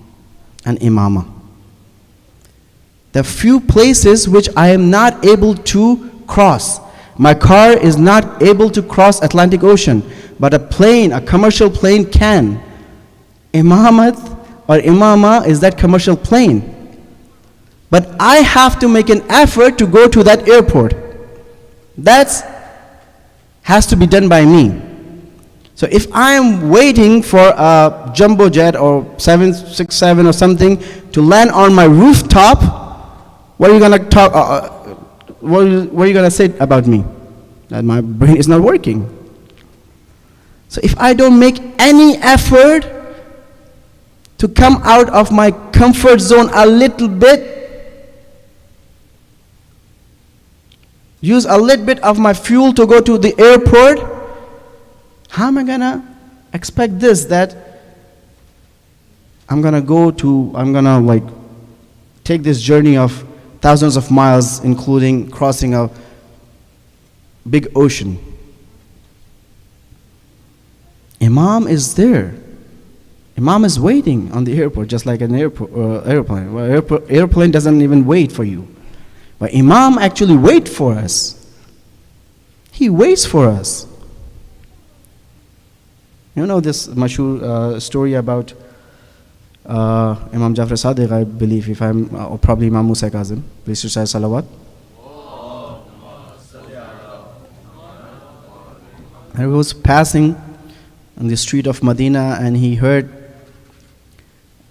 and Imama. There are few places which I am not able to cross. My car is not able to cross Atlantic Ocean, but a commercial plane can. Imamat or Imama is that commercial plane. But I have to make an effort to go to that airport. That has to be done by me. So if I am waiting for a jumbo jet or 767 or something to land on my rooftop, what are you going to talk? What are you going to say about me? That my brain is not working. So if I don't make any effort to come out of my comfort zone a little bit, use a little bit of my fuel to go to the airport, how am I going to expect this, that I'm going to take this journey of thousands of miles, including crossing a big ocean. Imam is there. Imam is waiting on the airport, just like an airplane. Well, airplane doesn't even wait for you. But Imam actually waits for us. He waits for us. You know this mashhur story about Imam Jafri Sadiq, I believe, if I'm, or probably Imam Musa Kazim. Please recite salawat. And he was passing on the street of Medina, and he heard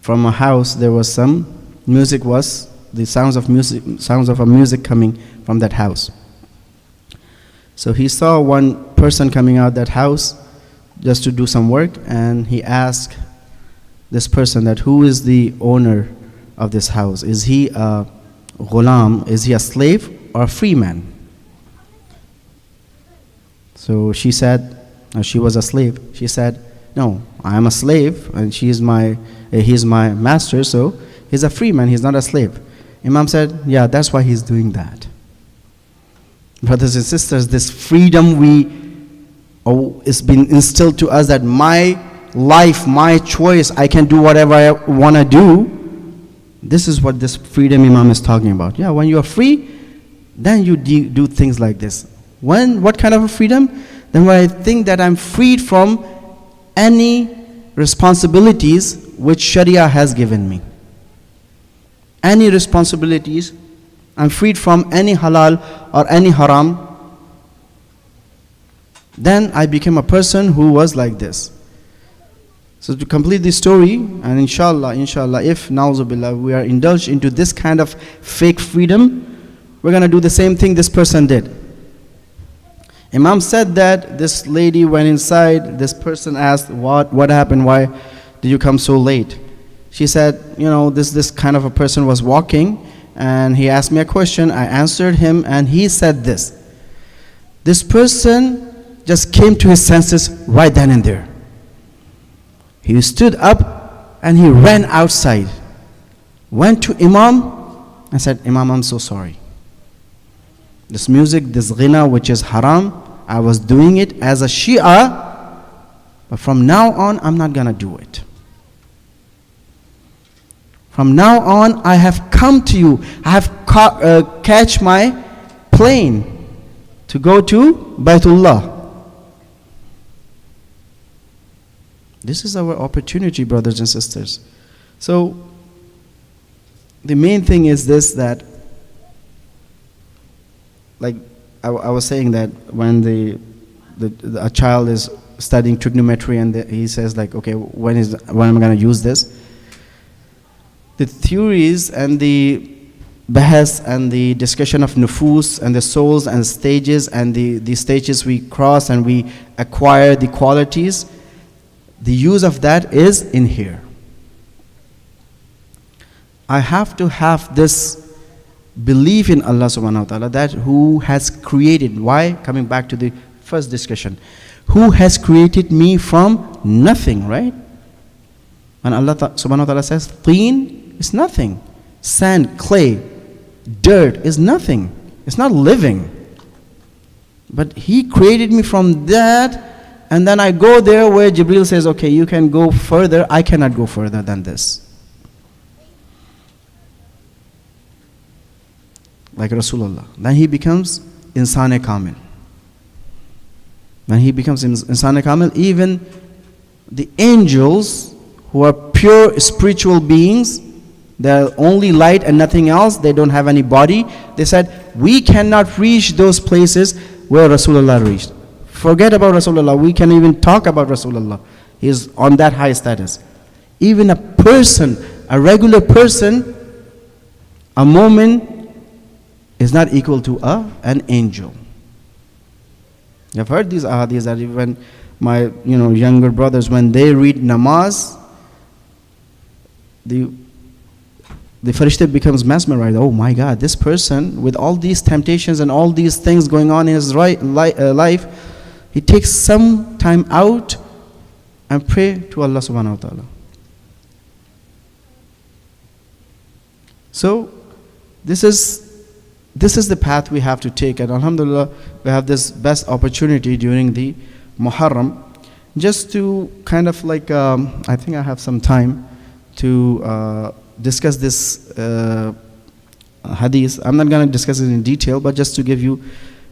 from a house there was some music, was the sounds of a music coming from that house. So he saw one person coming out that house just to do some work, and he asked this person that who is the owner of this house? Is he a ghulam? Is he a slave or a free man? So she said, she was a slave. She said, no, I am a slave, and he's my master, so he's a free man, he's not a slave. Imam said, yeah, that's why he's doing that. Brothers and sisters, this freedom it's been instilled to us, that my life, my choice, I can do whatever I want to do. This is what this freedom Imam is talking about. Yeah, when you are free, then you do things like this. What kind of a freedom? Then when I think that I'm freed from any responsibilities which Sharia has given me. Any responsibilities, I'm freed from any halal or any haram. Then I became a person who was like this. So to complete this story, and inshallah, if na'uzubillah, we are indulged into this kind of fake freedom, we're going to do the same thing this person did. Imam said that this lady went inside. This person asked, what happened? Why did you come so late? She said, this kind of a person was walking, and he asked me a question. I answered him, and he said this. This person just came to his senses right then and there. He stood up and he ran outside, went to Imam and said, Imam, I'm so sorry. This music, this ghina, which is haram, I was doing it as a Shia, but from now on, I'm not going to do it. From now on, I have come to you. I have catch my plane to go to Baitullah. This is our opportunity, brothers and sisters. So, the main thing is this, that like I was saying, that when a child is studying trigonometry and he says like, okay, when am I going to use this? The theories and the bahas and the discussion of nufus and the souls and stages and the stages we cross and we acquire the qualities, the use of that is in here. I have to have this belief in Allah subhanahu wa ta'ala, that who has created. Why? Coming back to the first discussion. Who has created me from nothing, right? When Allah subhanahu wa ta'ala says, teen is nothing. Sand, clay, dirt is nothing. It's not living. But He created me from that, and then I go there where Jibreel says, okay, you can go further. I cannot go further than this. Like Rasulullah. Then he becomes Insan Kamil. When he becomes Insan Kamil, even the angels who are pure spiritual beings, they are only light and nothing else, they don't have any body. They said, we cannot reach those places where Rasulullah reached. Forget about Rasulullah, we can even talk about Rasulullah. He is on that high status. Even a person, a regular person, a moment is not equal to an angel. I've heard these ahadiths that even my younger brothers, when they read namaz, the farishta becomes mesmerized. Oh my God, this person with all these temptations and all these things going on in his life, he takes some time out and pray to Allah subhanahu wa ta'ala. So this is the path we have to take, and alhamdulillah we have this best opportunity during the Muharram, just to kind of like I think I have some time to discuss this hadith. I'm not going to discuss it in detail, but just to give you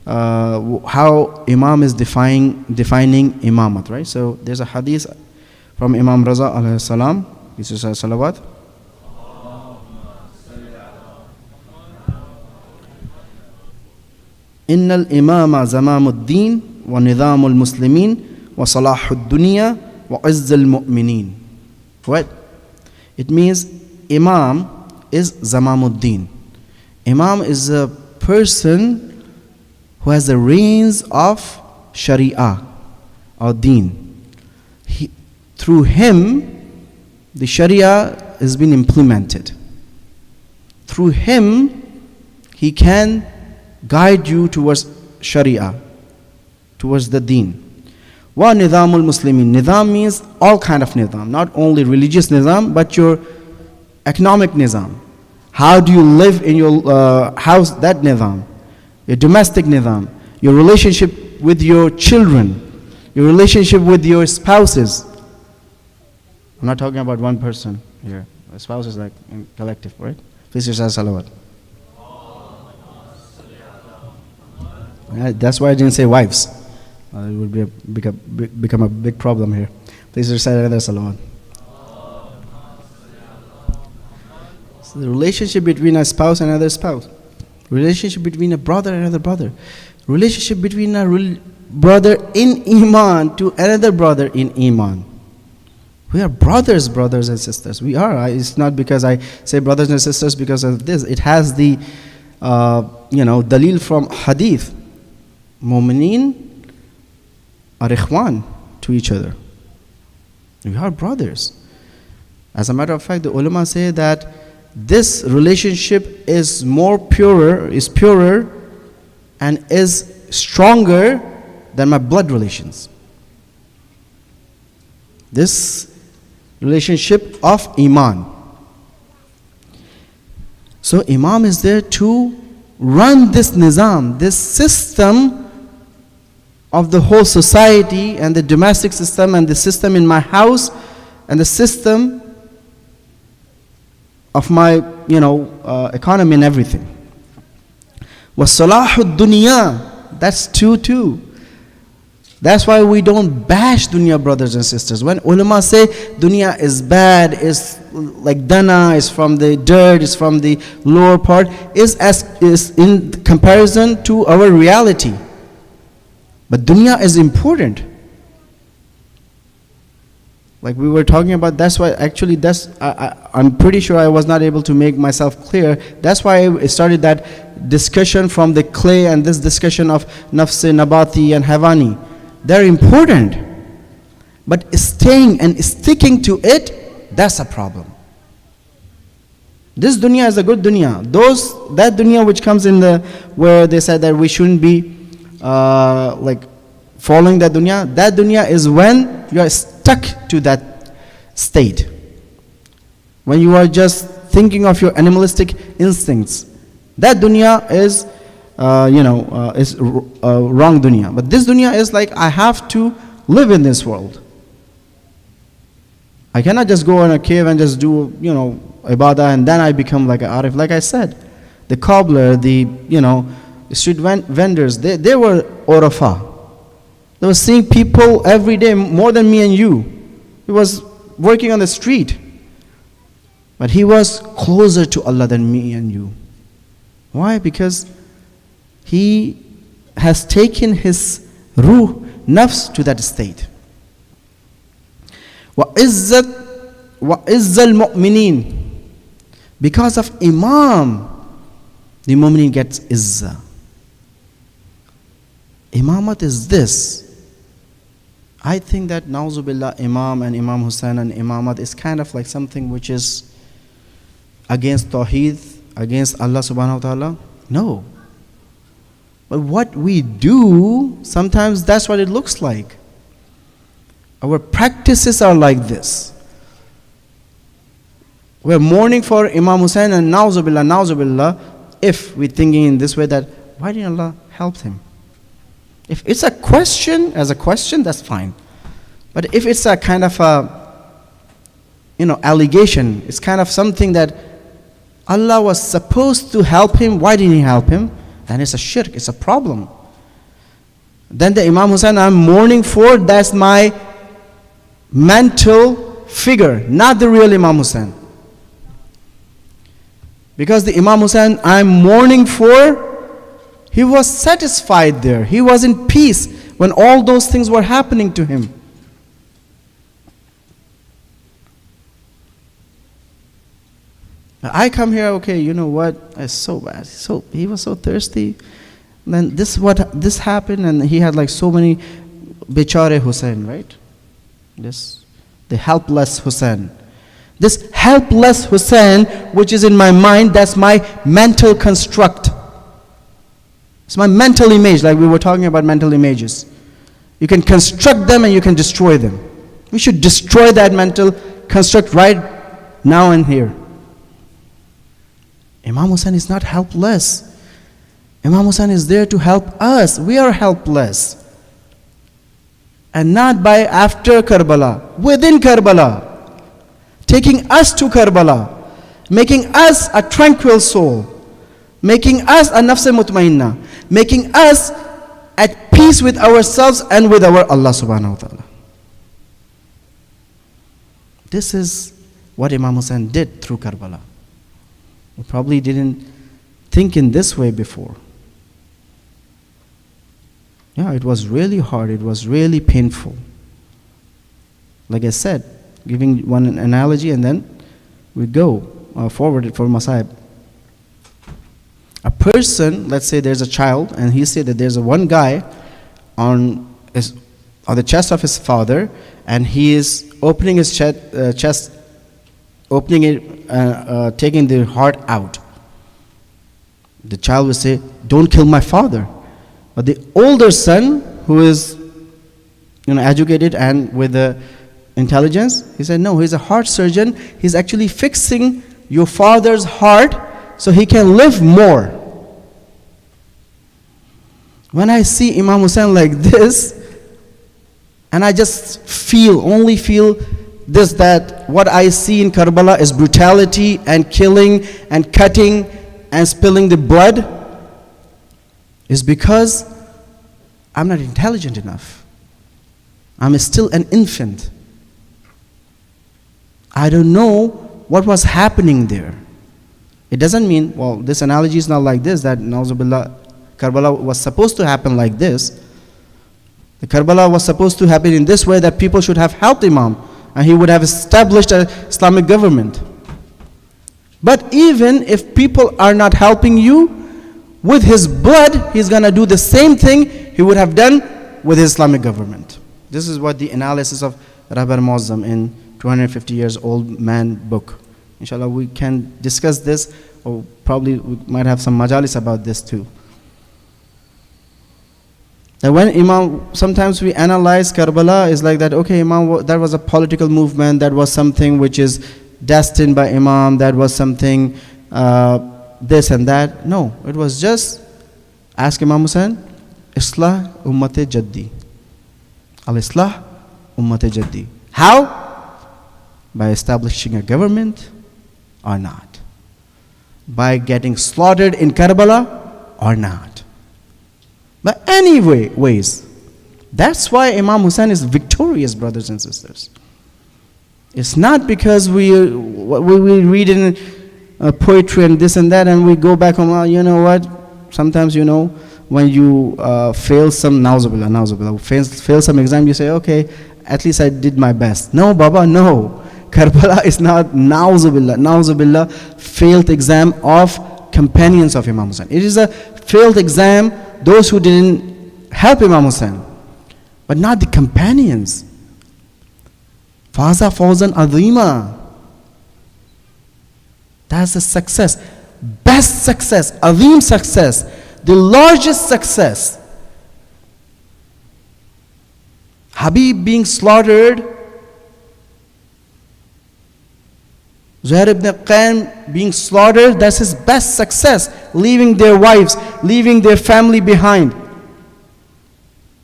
how Imam is defining imamat, right? So there's a hadith from Imam Raza alayhi salam. This is a salawat. إن الإمام زمام الدين ونظام المسلمين وصلاح الدنيا وعز المؤمنين. What? It means Imam is Zamamuddin. Imam is a person who has the reins of Sharia or Deen. Through him, the Sharia has been implemented. Through him, he can guide you towards Sharia, towards the Deen. Wa nidhamul muslimin. Nidham means all kind of nidham, not only religious nidham, but your economic nidham. How do you live in your house? That nidham. Your domestic nidham. Your relationship with your children. Your relationship with your spouses. I'm not talking about one person here. A spouse is like collective, right? Please say salawat. Yeah, that's why I didn't say wives. It would become a big problem here. Please recite another salawat. So the relationship between a spouse and another spouse, relationship between a brother and another brother, relationship between a brother in Iman to another brother in Iman. We are brothers and sisters. We are. It's not because I say brothers and sisters because of this. It has the dalil from hadith. Mu'mineen are ikhwan to each other. We are brothers. As a matter of fact, the ulama say that this relationship is purer and is stronger than my blood relations. This relationship of Iman. So Imam is there to run this nizam, this system of the whole society and the domestic system and the system in my house and the system of my economy and everything. وَصَلَاحُ الدُّنْيَا. That's too. That's why we don't bash dunya, brothers and sisters. When ulama say dunya is bad, is like dana, is from the dirt, is from the lower part, is in comparison to our reality. But dunya is important. Like we were talking about, that's why actually I'm pretty sure I was not able to make myself clear. That's why I started that discussion from the clay and this discussion of nafsi, nabati and havani. They're important. But staying and sticking to it, that's a problem. This dunya is a good dunya. That dunya which comes in where they said that we shouldn't be following that dunya is when you are stuck to that state. When you are just thinking of your animalistic instincts. That dunya is wrong dunya. But this dunya is like, I have to live in this world. I cannot just go in a cave and just do, ibadah and then I become like an arif. Like I said, the cobbler, the street vendors, they were orafa. They were seeing people every day more than me and you. He was working on the street. But he was closer to Allah than me and you. Why? Because he has taken his ruh, nafs to that state. وَعِزَّ الْمُؤْمِنِينَ. Because of Imam, the mu'mineen gets izzah. Imamat is this. I think that na'uzubillah, Imam and Imam Hussain and Imamat is kind of like something which is against Tawheed, against Allah subhanahu wa ta'ala. No. But what we do, sometimes that's what it looks like. Our practices are like this. We're mourning for Imam Hussain and na'uzubillah, if we're thinking in this way that, why didn't Allah help him? If it's a question, that's fine. But if it's a kind of allegation, it's kind of something that Allah was supposed to help him, why didn't he help him? Then it's a shirk, it's a problem. Then the Imam Hussain I'm mourning for, that's my mental figure, not the real Imam Hussain. Because the Imam Hussain I'm mourning for, he was satisfied there. He was in peace when all those things were happening to him. I come here, okay, you know what? It's so bad. He was so thirsty. And then this happened, and he had like so many Bechare Hussain, right? The helpless Hussain. This helpless Hussain, which is in my mind, that's my mental construct. It's my mental image, like we were talking about mental images. You can construct them and you can destroy them. We should destroy that mental construct right now and here. Imam Hussain is not helpless. Imam Hussain is there to help us. We are helpless. And not by after Karbala, within Karbala, taking us to Karbala, making us a tranquil soul, making us a nafs mutmainna, making us at peace with ourselves and with our Allah subhanahu wa ta'ala. This is what Imam Hussain did through Karbala. He probably didn't think in this way before. Yeah, it was really hard, it was really painful. Like I said, giving one analogy and then we go forward for Masahib. A person, let's say there's a child, and he said that there's one guy on the chest of his father, and he is opening his chest, opening it, taking the heart out. The child will say, "Don't kill my father." But the older son, who is educated and with the intelligence, he said, "No, he's a heart surgeon. He's actually fixing your father's heart so he can live more." When I see Imam Hussain like this, and I just only feel this, that what I see in Karbala is brutality and killing and cutting and spilling the blood, is because I'm not intelligent enough. I'm still an infant. I don't know what was happening there. It doesn't mean, well, this analogy is not like this, that Nauzubillah, Karbala was supposed to happen like this. The Karbala was supposed to happen in this way, that people should have helped Imam and he would have established an Islamic government. But even if people are not helping you, with his blood, he's going to do the same thing he would have done with his Islamic government. This is what the analysis of Rahbar Muazzam in 250 years old man book. Inshallah, we can discuss this, or probably we might have some majalis about this too. That when Imam, sometimes we analyze Karbala is like that, okay, Imam, that was a political movement, that was something which is destined by Imam, that was something this and that. No, it was just, ask Imam Hussain, Islah Ummate Jaddi. Al-Islah Ummate Jaddi. How? By establishing a government or not? By getting slaughtered in Karbala or not? But ways. That's why Imam Hussain is victorious, brothers and sisters. It's not because we read in poetry and this and that, and we go back home, you know what, sometimes when you fail some, fail some exam, you say, okay, at least I did my best. No, Baba, no. Karbala is not Nauzubillah, failed exam of companions of Imam Hussain. It is a failed exam, those who didn't help Imam Hussain, but not the companions. Faza Fawzan Azima. That's the success, best success, Azim success, the largest success. Habib being slaughtered, Zuhair ibn Qayn being slaughtered, that's his best success, leaving their wives, leaving their family behind.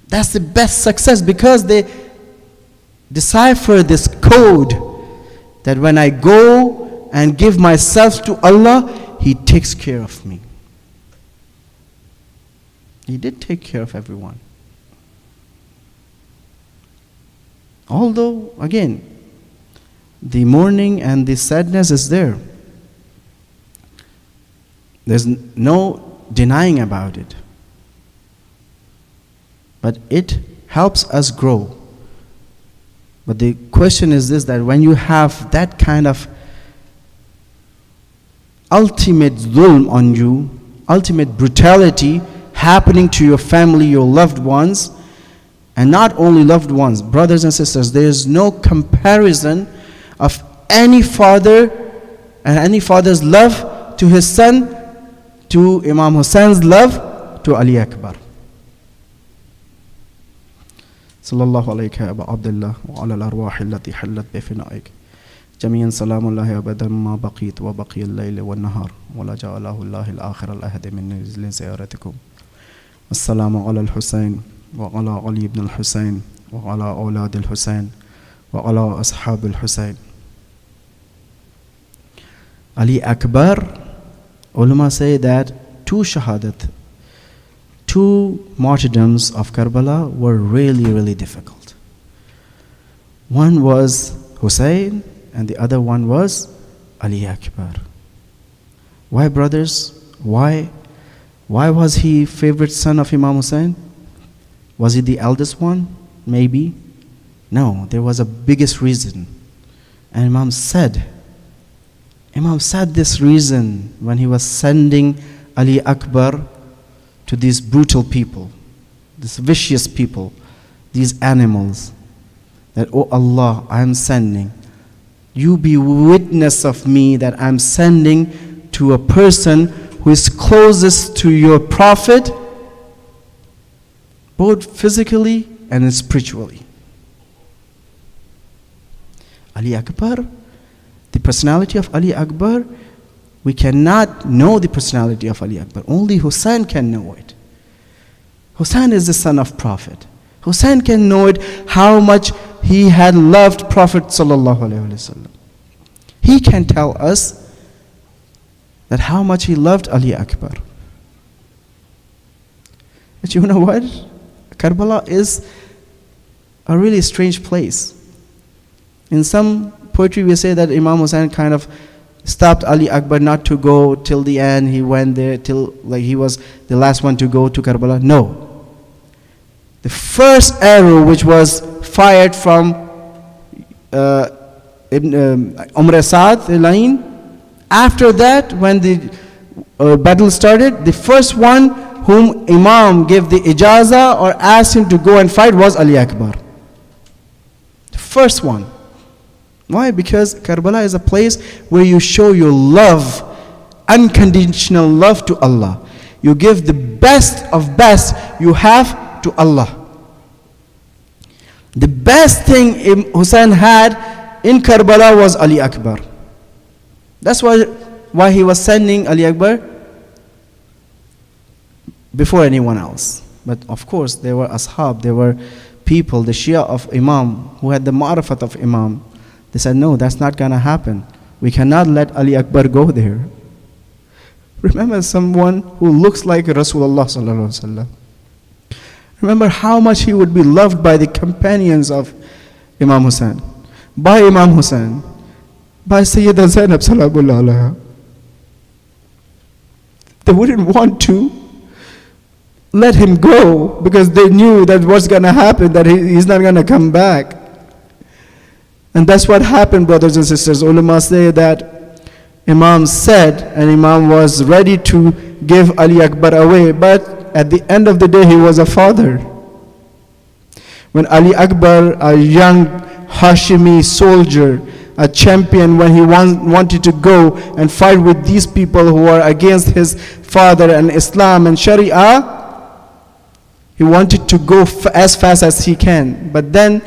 That's the best success, because they decipher this code that when I go and give myself to Allah, He takes care of me. He did take care of everyone. Although, again, the mourning and the sadness is there. There's no denying about it. But it helps us grow. But the question is this, that when you have that kind of ultimate zulm on you, ultimate brutality happening to your family, your loved ones, and not only loved ones, brothers and sisters, there is no comparison of any father and any father's love to his son, to Imam Hussein's love to Ali Akbar. Sallallahu alayka Aba Abdullah wa ala al-arwah allati hallat bi fina'ik. جميعا سلام الله أبدا ما بقيت وبقي الليل والنهار ولا جعله الله الآخر الأهد من نزل زيارتكم. السلام على الحسين وعلى علي بن الحسين وعلى أولاد الحسين وعلى أصحاب الحسين. Ali Akbar, ulama say that two shahadat, two martyrdoms of Karbala were really, really difficult. One was Hussein and the other one was Ali Akbar. Why, brothers? Why was he favorite son of Imam Hussein? Was he the eldest one? Maybe. No, there was a biggest reason. And Imam said this reason when he was sending Ali Akbar to these brutal people, these vicious people, these animals, that, oh Allah, I am sending. You be witness of me that I'm sending to a person who is closest to your Prophet, both physically and spiritually. Ali Akbar, the personality of Ali Akbar, we cannot know the personality of Ali Akbar. Only Hussein can know it. Hussein is the son of Prophet. Hussein can know it, how much he had loved Prophet sallallahu alaihi wasallam. He can tell us that how much he loved Ali Akbar. But you know what? Karbala is a really strange place. In some poetry we say that Imam Hussein kind of stopped Ali Akbar not to go till the end. He went there till like he was the last one to go to Karbala. No. The first arrow which was fired from Umar Saad line, after that when the battle started, the first one whom Imam gave the ijaza or asked him to go and fight was Ali Akbar. The first one. Why? Because Karbala is a place where you show your love, unconditional love to Allah. You give the best of best you have to Allah. The best thing Hussein had in Karbala was Ali Akbar. That's why he was sending Ali Akbar before anyone else. But of course there were ashab, there were people, the Shia of Imam, who had the ma'rifat of Imam. They said, no, that's not going to happen. We cannot let Ali Akbar go there. Remember someone who looks like Rasulullah sallallahu alaihi wasallam. Remember how much he would be loved by the companions of Imam Hussein, by Imam Hussein, by Sayyida Zainab salamullah alaiha. They wouldn't want to let him go because they knew that what's going to happen, that he's not going to come back. And that's what happened, brothers and sisters. Ulama say that Imam said, and Imam was ready to give Ali Akbar away, but at the end of the day, he was a father. When Ali Akbar, a young Hashimi soldier, a champion, when he wanted to go and fight with these people who are against his father and Islam and Sharia, he wanted to go as fast as he can. But then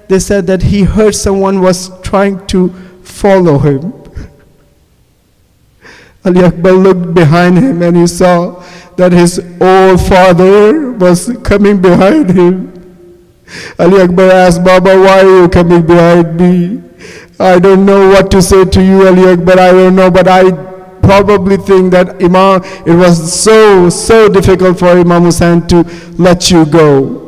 they said that he heard someone was trying to follow him. Ali Akbar looked behind him and he saw that his old father was coming behind him. Ali Akbar asked, Baba, why are you coming behind me? I don't know what to say to you, Ali Akbar, I don't know, but I probably think that Imam, it was so difficult for Imam Hussein to let you go.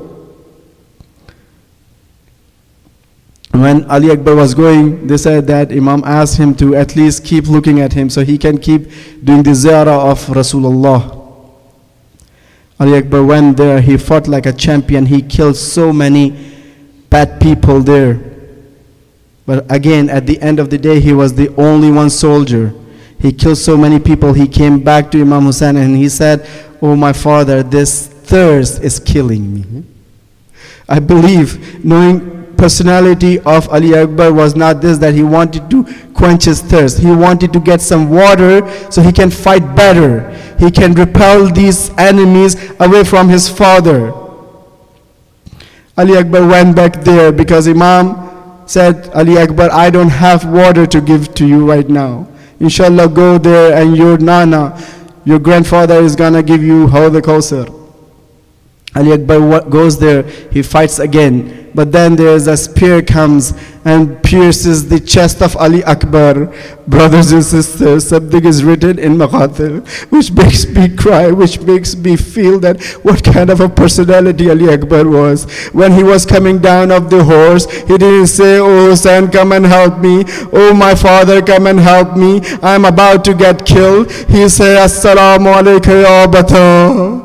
When Ali Akbar was going, they said that Imam asked him to at least keep looking at him so he can keep doing the ziyarah of Rasulullah. Ali Akbar went there, he fought like a champion, he killed so many bad people there. But again, at the end of the day, he was the only one soldier. He killed so many people, he came back to Imam Hussein and he said, "Oh my father, this thirst is killing me." I believe, knowing personality of Ali Akbar was not this, that he wanted to quench his thirst. He wanted to get some water so he can fight better. He can repel these enemies away from his father. Ali Akbar went back there because Imam said, "Ali Akbar, I don't have water to give to you right now. Inshallah, go there and your Nana, your grandfather, is gonna give you Hawd al-Kawthar." Ali Akbar goes there, he fights again. But then there's a spear comes and pierces the chest of Ali Akbar. Brothers and sisters, something is written in Maqatil which makes me cry, which makes me feel that what kind of a personality Ali Akbar was. When he was coming down off the horse, he didn't say, "Oh Hussein, come and help me. Oh my father, come and help me. I'm about to get killed." He said, "Assalamu alaikum ya Bata.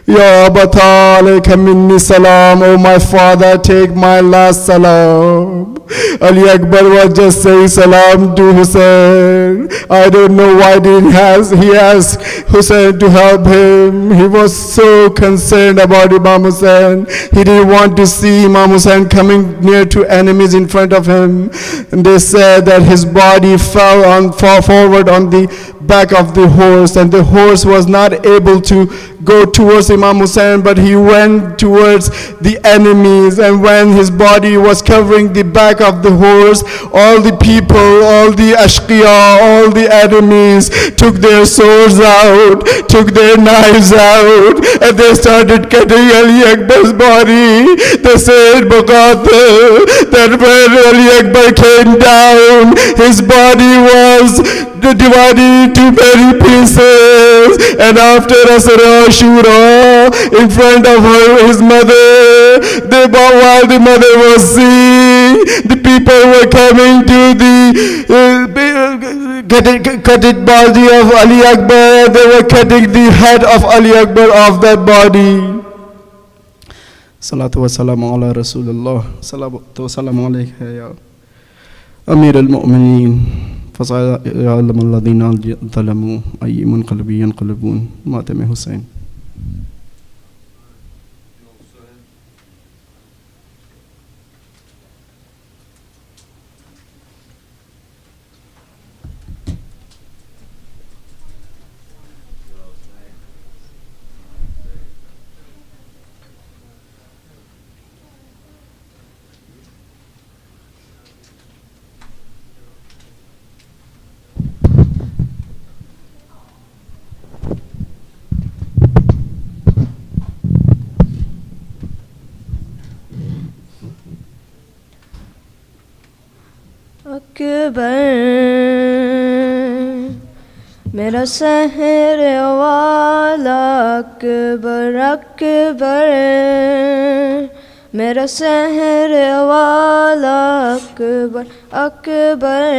Ya Bata alayka minni salam." "Oh my father, take my last salam." Ali Akbar was just saying salam to Hussein. I don't know why he asked Hussein to help him. He was so concerned about Imam Hussein. He didn't want to see Imam Hussein coming near to enemies in front of him. And they said that his body fell forward on the back of the horse, and the horse was not able to go towards Imam Hussein, but he went towards the enemies. And when his body was covering the back of the horse, all the people, all the ashqiya, all the enemies took their swords out, took their knives out, and they started cutting Ali Akbar's body. They said, Baqatil, that when Ali Akbar came down, his body was divided into many pieces. And after Asra Ashura, in front of his mother, while the mother was seeing, the people were coming to the cutted body of Ali Akbar. They were cutting the head of Ali Akbar off that body. Salatu wa salamu ala Rasulullah. Salatu wa salamu alayka ya Amir al-Mu'mineen. فَسَيَعْلَمُ الَّذِينَ ظَلَمُوا أَيُّ مُنْقَلَبٍ يَنْقَلِبُونَ. Matem Hussein. Akbar, mera seher wala Akbar, Akbar, mera seher wala Akbar, Akbar,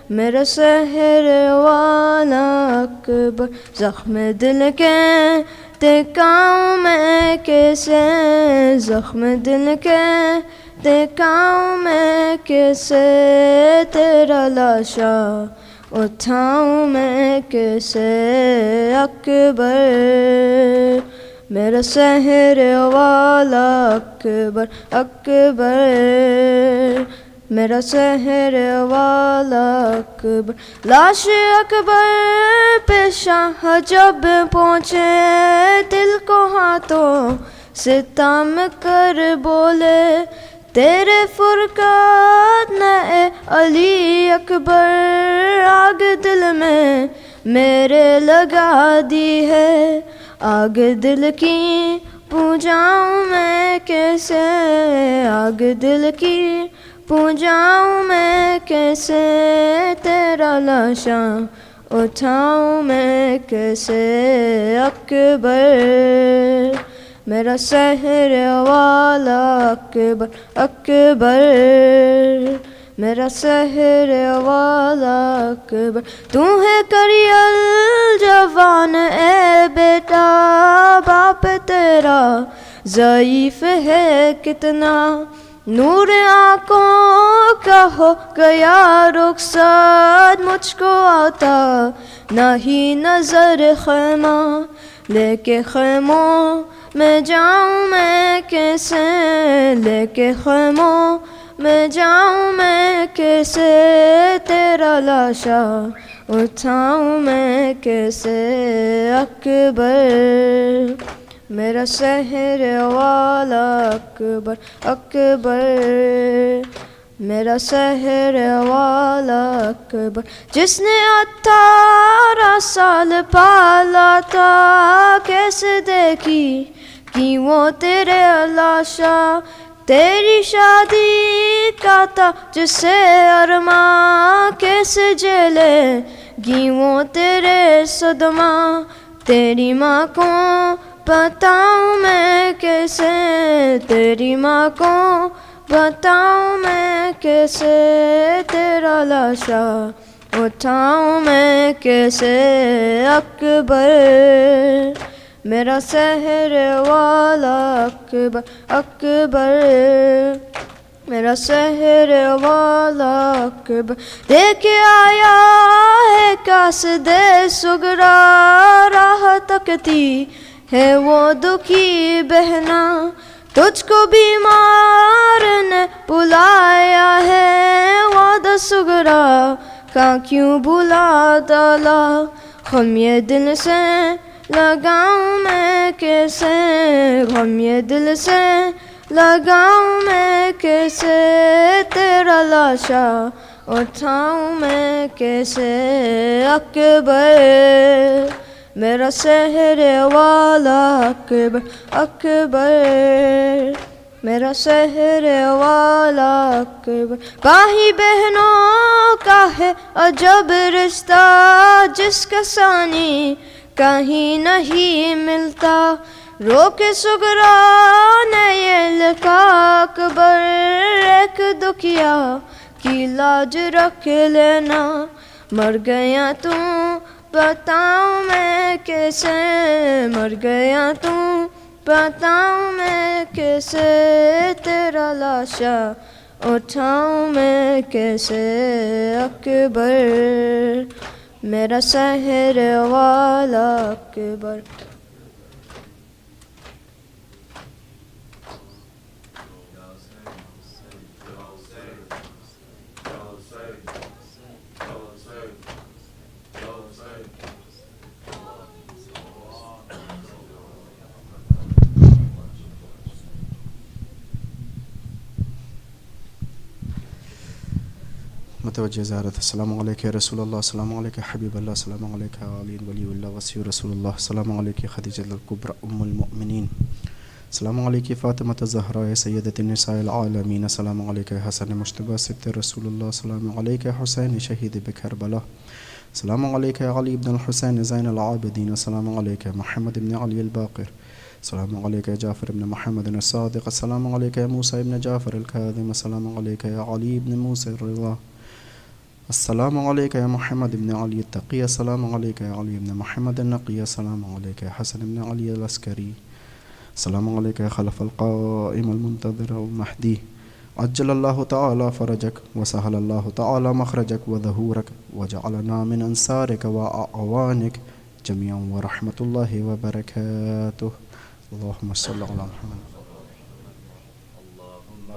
mera seher wala Akbar. Zakhme dil ke टिकाऊं मैं कैसे, ज़ख्म दिल के टिकाऊं मैं कैसे, तेरा लाशा उठाऊं मैं कैसे। अकबर मेरा शहर वाला अकबर, अकबर मेरा शहर वाला अकबर। लाश अकबर पे शाह जब पहुँचे, दिल को हाथों से ताम कर बोले, तेरे फुरकात नए अली अकबर, आग दिल में मेरे लगा दी है, आग दिल की पूजाऊं मैं कैसे, आग दिल की पूजाऊं मैं कैसे, तेरा लाशा उठाऊं मैं कैसे। अकबर میرا سحر والا اکبر اکبر میرا سحر والا اکبر تو ہے کریل جوان اے بیٹا باپ تیرا ضعیف ہے کتنا نور آنکھوں کا ہو گیا رخصت مجھ کو آتا نہیں نظر خیمہ لے کے خیموں میں جاؤں میں کیسے لے کے خیموں میں جاؤں میں کیسے تیرا لاشا اٹھاؤں میں کیسے اکبر میرا سحر والا اکبر اکبر میرا سحر والا اکبر جس نے 18 سال پالا تھا کیسے دیکھی کہ وہ تیرے لاشا تیری شادی کا تھا جسے ارماں کیسے جیلے گی وہ تیرے صدمہ تیری ماں کو بتاؤں میں کیسے تیری ماں کو بتاؤں میں کیسے تیرا لاشا اٹھاؤں میں کیسے اکبر میرا سحر والا اکبر اکبر میرا سحر والا اکبر دیکھ آیا ہے کاس دے سگرا راہ تکتی ہے وہ دکھی بہنا تجھ کو بیمار نے بلایا ہے وعدہ سگرا کا کیوں بلا ڈالا غم یہ دل سے لگاؤں میں کیسے غم یہ دل سے لگاؤں میں کیسے تیرا لاشا اٹھاؤں میں کیسے اکبر میرا سحر والا اکبر اکبر میرا سحر والا اکبر باہی بہنوں کا ہے عجب رشتہ جس کا ثانی کہیں نہیں ملتا رو کے سگرا نے یہ لکھا اکبر ایک دکھیا کی لاج رکھ لینا مر گیا تو بتاؤں میں کیسے مر گیا تو بتاؤں میں کیسے تیرا لاشا اٹھاؤں میں کیسے اکبر میرا سحر والا اکبر متوجہ زیارت السلام علیکہ رسول اللہ السلام علیکہ حبیب اللہ السلام علیکہ علی ولی اللہ وصی رسول اللہ السلام علیکہ خدیجہ الکبری ام المؤمنین السلام علیکہ فاطمہ الزہراء سیدۃ النساء العالمین السلام علیکہ حسن مجتبی سبط رسول اللہ السلام علیکہ حسین شہید بکربلا السلام علیکہ علی بن الحسین زین العابدین السلام علیکہ محمد بن علی الباقر السلام علیکہ جعفر بن محمد الصادق السلام علیکہ موسیٰ بن جعفر الکاظم السلام علیکہ علی بن موسیٰ الرضا السلام علیکہ محمد بن علی التقی السلام علیکہ علی بن محمد النقی السلام علیکہ حسن بن علی العسکری السلام علیکہ خلف القائم المنتظر المہدی عجل اللہ تعالی فرجک وسہل اللہ تعالی مخرجک وظہورک وجعلنا من انصارک واعوانک جميعا ورحمۃ اللہ وبرکاتہ اللہم صلی علی محمد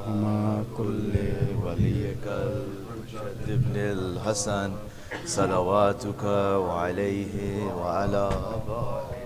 اللہم کل ولیک الحجة ابن الحسن صلواتک وعلیہ وعلی آبائہ